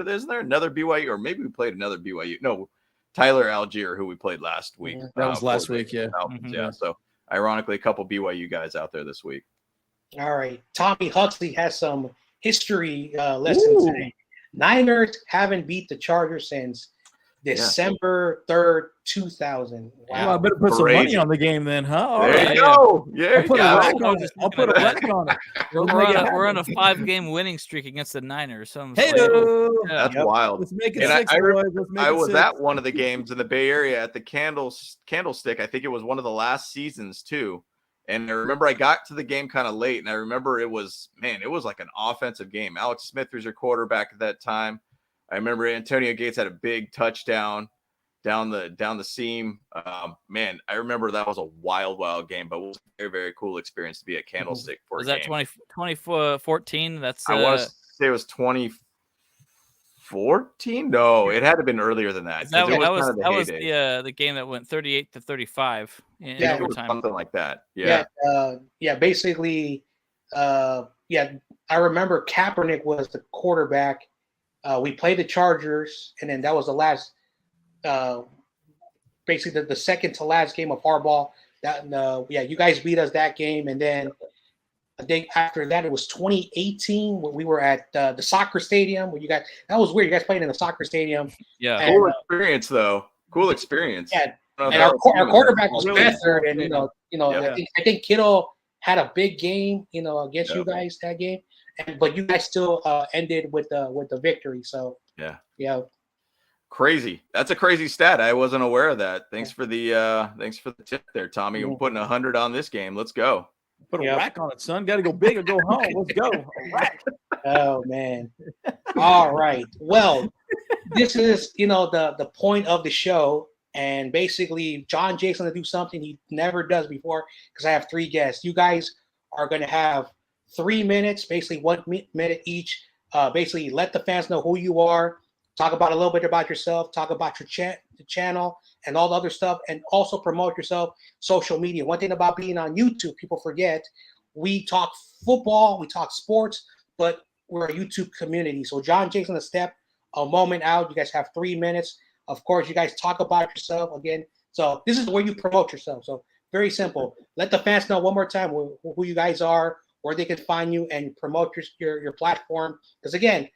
Speaker 2: isn't there another BYU, or maybe we played another BYU? No. Tyler Algier, who we played last week.
Speaker 3: That was last week, yeah.
Speaker 2: Yeah, so ironically, a couple BYU guys out there this week.
Speaker 1: All right. Tommy Huxley has some history lessons today. Niners haven't beat the Chargers since December 3rd, 2000. Wow.
Speaker 3: Well, I better put some money on the game then, huh? All
Speaker 2: there you go. Yeah,
Speaker 3: I'll put a whack on it.
Speaker 4: We're on a 5-game winning streak against the Niners.
Speaker 2: That's wild.
Speaker 3: Let's make it six, boys.
Speaker 2: I was at one of the games in the Bay Area at the Candlestick. I think it was one of the last seasons too. And I remember I got to the game kind of late, and I remember it was like an offensive game. Alex Smith was your quarterback at that time. I remember Antonio Gates had a big touchdown down the seam. Man, I remember that was a wild game, but it was a very, very cool experience to be at Candlestick for.
Speaker 4: Was that 2014? That's
Speaker 2: I want to say it was 2014. 2014? No, it had to have been earlier than that. 'cause
Speaker 4: That
Speaker 2: it
Speaker 4: was
Speaker 2: kind of
Speaker 4: that was
Speaker 2: heyday.
Speaker 4: the game that went 38-35 in
Speaker 2: I think it was
Speaker 4: overtime.
Speaker 2: something like that. Yeah.
Speaker 1: Basically, I remember Kaepernick was the quarterback. We played the Chargers, and then that was the last, basically the second to last game of Harbaugh. You guys beat us that game, and then I think after that it was 2018 when we were at the soccer stadium. Where you guys, that was weird. You guys played in the soccer stadium.
Speaker 4: Yeah.
Speaker 1: And,
Speaker 2: Cool experience, though. Cool experience.
Speaker 1: Yeah,
Speaker 2: I don't
Speaker 1: and
Speaker 2: know
Speaker 1: our
Speaker 2: if that
Speaker 1: quarterback was
Speaker 2: really
Speaker 1: better, and
Speaker 2: Yeah.
Speaker 1: I think Kittle had a big game, against
Speaker 2: Yeah.
Speaker 1: you guys that game, but you guys still ended with the victory. So
Speaker 2: yeah. Crazy. That's a crazy stat. I wasn't aware of that. Thanks for the tip there, Tommy.
Speaker 1: Yeah.
Speaker 2: We're putting 100 on this game. Let's go.
Speaker 3: Put a
Speaker 1: Yep.
Speaker 3: rack on it, son. Got to go big or go home. Let's go. A rack.
Speaker 1: Oh man. All right. Well, this is the point of the show, and basically John Jay's going to do something he never does before because I have 3 guests. You guys are going to have 3 minutes, basically 1 minute each. Basically, let the fans know who you are. Talk about a little bit about yourself. Talk about your the channel and all the other stuff, and also promote yourself. Social media. One thing about being on YouTube, people forget, we talk football, we talk sports, but we're a YouTube community. So John Jay's going to step a moment out. You guys have 3 minutes. Of course, you guys talk about yourself again. So this is where you promote yourself. So very simple. Let the fans know one more time who you guys are, where they can find you, and promote your platform. Because again,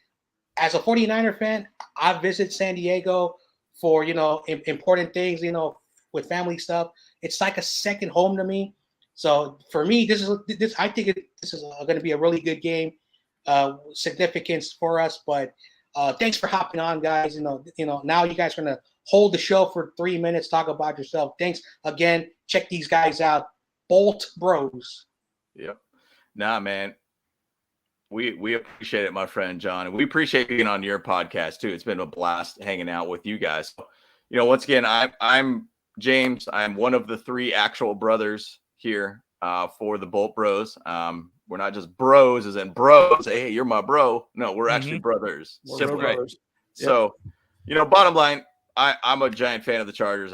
Speaker 1: as a 49er fan, I visit San Diego for important things, with family stuff. It's like a second home to me. So for me, I think this is going to be a really good game, significance for us. But thanks for hopping on, guys. Now you guys are going to hold the show for 3 minutes, talk about yourself. Thanks again. Check these guys out, Bolt Bros.
Speaker 2: Yep. Nah, man. We appreciate it, my friend John, and we appreciate being on your podcast too. It's been a blast hanging out with you guys. Once again, I'm James. I'm one of the 3 actual brothers here for the Bolt Bros. We're not just bros, as in bros. Hey, you're my bro. No, we're actually brothers.
Speaker 3: We're
Speaker 2: Simple.
Speaker 3: brothers.
Speaker 2: So, bottom line, I'm a giant fan of the Chargers.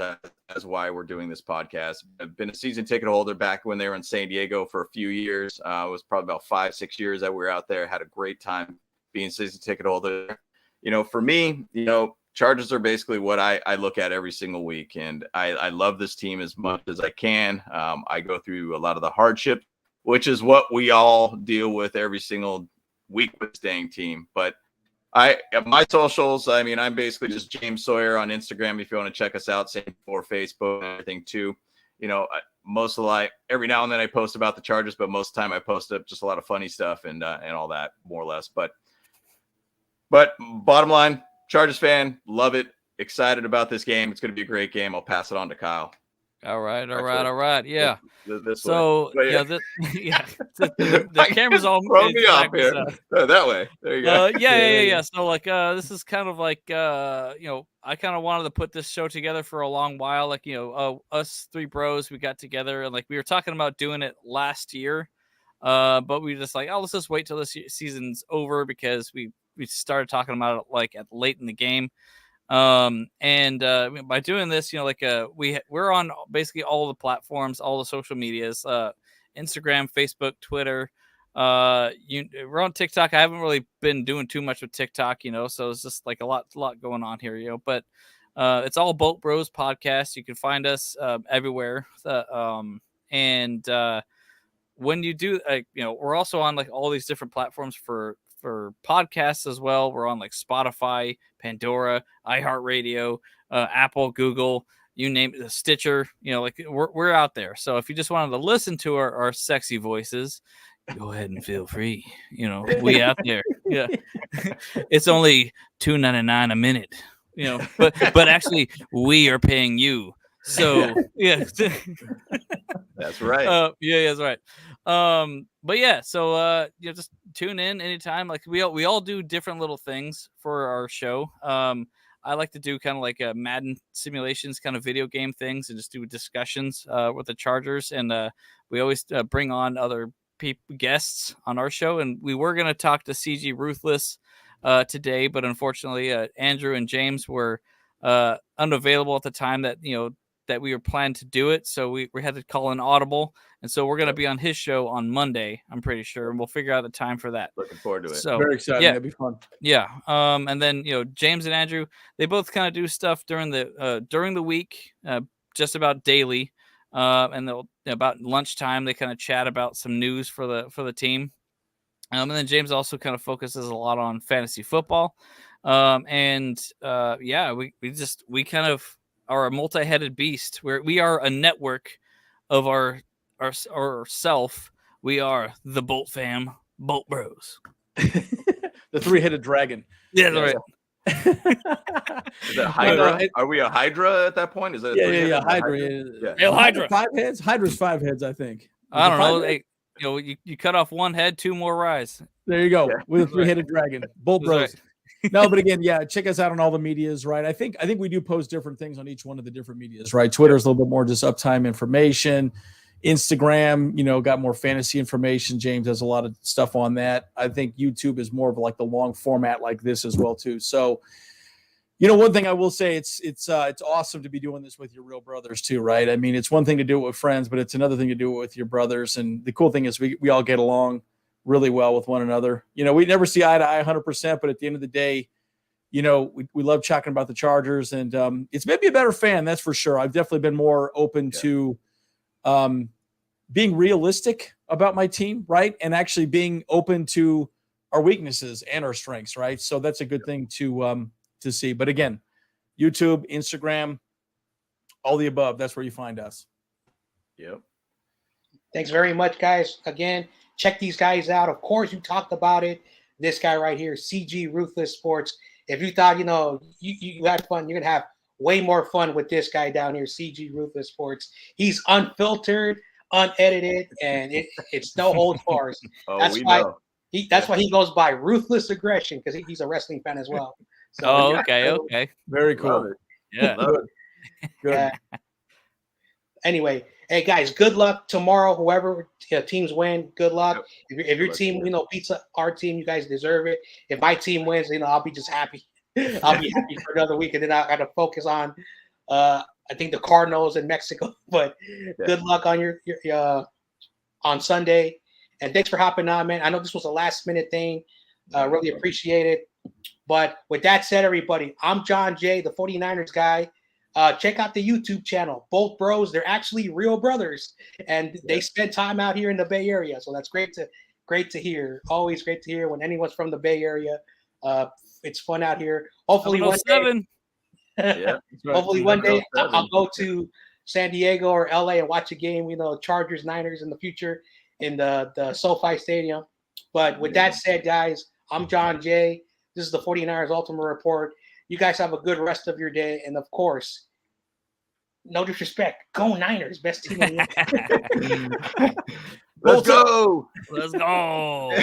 Speaker 2: That's why we're doing this podcast. I've been a season ticket holder back when they were in San Diego for a few years. It was probably about 5-6 years that we were out there. Had a great time being season ticket holder. For me, Chargers are basically what I look at every single week. And I love this team as much as I can. I go through a lot of the hardship, which is what we all deal with every single week with staying team. But my socials, I'm basically just James Sawyer on Instagram. If you want to check us out, same for Facebook and everything too. Every now and then I post about the Chargers, but most of the time I post up just a lot of funny stuff and all that, more or less. But bottom line, Chargers fan, love it. Excited about this game. It's going to be a great game. I'll pass it on to Kyle.
Speaker 4: All right. Yeah.
Speaker 2: This
Speaker 4: So
Speaker 2: way.
Speaker 4: the camera's all
Speaker 2: throw me off here.
Speaker 4: So.
Speaker 2: That way. There you go.
Speaker 4: Yeah. So this is kind of like I kind of wanted to put this show together for a long while. Us 3 bros, we got together and we were talking about doing it last year, but we just let's just wait till this season's over because we started talking about it at late in the game. By doing this, we're on basically all the platforms, all the social medias, Instagram, Facebook, Twitter, we're on TikTok. I haven't really been doing too much with TikTok, so it's just a lot going on here, but, it's all Bolt Bros podcast. You can find us, everywhere. When you do, we're also on all these different platforms for podcasts as well. We're on Spotify, Pandora, iHeartRadio, Apple, Google, you name it, Stitcher, we're out there. So if you just wanted to listen to our sexy voices, go ahead and feel free. We out there. Yeah. It's only $2.99 a minute, but actually we are paying you. So yeah.
Speaker 2: That's right.
Speaker 4: That's right. But yeah, so just tune in anytime. We all do different little things for our show. I like to do kind of a Madden simulations, kind of video game things, and just do discussions with the Chargers. And we always bring on other guests on our show. And we were going to talk to CG Ruthless today, but unfortunately, Andrew and James were unavailable at the time that that we were planned to do it. So we had to call an audible, and so we're going to be on his show on Monday, I'm pretty sure, and we'll figure out the time for that.
Speaker 2: Looking forward to it.
Speaker 4: So
Speaker 3: Very exciting.
Speaker 4: yeah,
Speaker 3: That'd be fun.
Speaker 4: yeah. And then James and Andrew, they both kind of do stuff during the week, just about daily, and they'll about lunchtime they kind of chat about some news for the team. And then James also kind of focuses a lot on fantasy football. We kind of are a multi-headed beast where we are a network of our self. We are the Bolt Fam, Bolt Bros.
Speaker 3: The three-headed dragon.
Speaker 4: Yeah, right.
Speaker 2: Is that Hydra? Are we a Hydra at that point? Is that
Speaker 3: Yeah, Hydra.
Speaker 2: Yeah.
Speaker 4: Hail Hydra.
Speaker 3: 5 heads? Hydra's 5 heads, I think.
Speaker 4: I don't know.
Speaker 3: Heads?
Speaker 4: You cut off one head, 2 more rise.
Speaker 3: There you go.
Speaker 2: Yeah.
Speaker 3: With a three-headed dragon. Bolt
Speaker 4: That's
Speaker 3: Bros. No, but again, yeah, check us out on all the medias, right? I think we do post different things on each one of the different medias, right? Twitter's a little bit more just uptime information. Instagram, got more fantasy information. James has a lot of stuff on that. I think YouTube is more of like the long format like this as well too. So, one thing I will say, it's awesome to be doing this with your real brothers too, right? I mean, it's one thing to do it with friends, but it's another thing to do it with your brothers. And the cool thing is we all get along really well with one another. We never see eye to eye 100%, but at the end of the day, we love talking about the Chargers, and it's made me a better fan. That's for sure. I've definitely been more open to being realistic about my team, right? And actually being open to our weaknesses and our strengths, right? So that's a good thing to see. But again, YouTube, Instagram, all the above, that's where you find us.
Speaker 2: Yep.
Speaker 1: Thanks very much, guys. Again, check these guys out. Of course, you talked about it. This guy right here, CG Ruthless Sports. If you thought, you had fun, you're going to have way more fun with this guy down here, CG Ruthless Sports. He's unfiltered, unedited, and it's no holds bars. That's why he goes by Ruthless Aggression, because he's a wrestling fan as well. So,
Speaker 4: Okay.
Speaker 3: Very cool.
Speaker 4: Yeah.
Speaker 3: Good.
Speaker 1: Yeah. Anyway, hey guys, good luck tomorrow. Whoever teams win, good luck.
Speaker 2: Yep.
Speaker 1: If your team, beats our team, you guys deserve it. If my team wins, I'll be just happy. I'll be happy for another week, and then I got to focus on, I think the Cardinals in Mexico. But good luck on your on Sunday, and thanks for hopping on, man. I know this was a last minute thing. Really appreciate it. But with that said, everybody, I'm John Jay, the 49ers guy. Check out the YouTube channel, Bolt Bros. They're actually real brothers, and they spend time out here in the Bay Area. So that's great to hear. Always great to hear when anyone's from the Bay Area. It's fun out here. Hopefully one day, hopefully one day I'll go to San Diego or LA and watch a game. Chargers, Niners in the future in the SoFi Stadium. But with that said, guys, I'm John Jay. This is the 49ers Ultimate Report. You guys have a good rest of your day. And, of course, no disrespect, go Niners, best team in the
Speaker 2: Let's go.
Speaker 4: Let's go.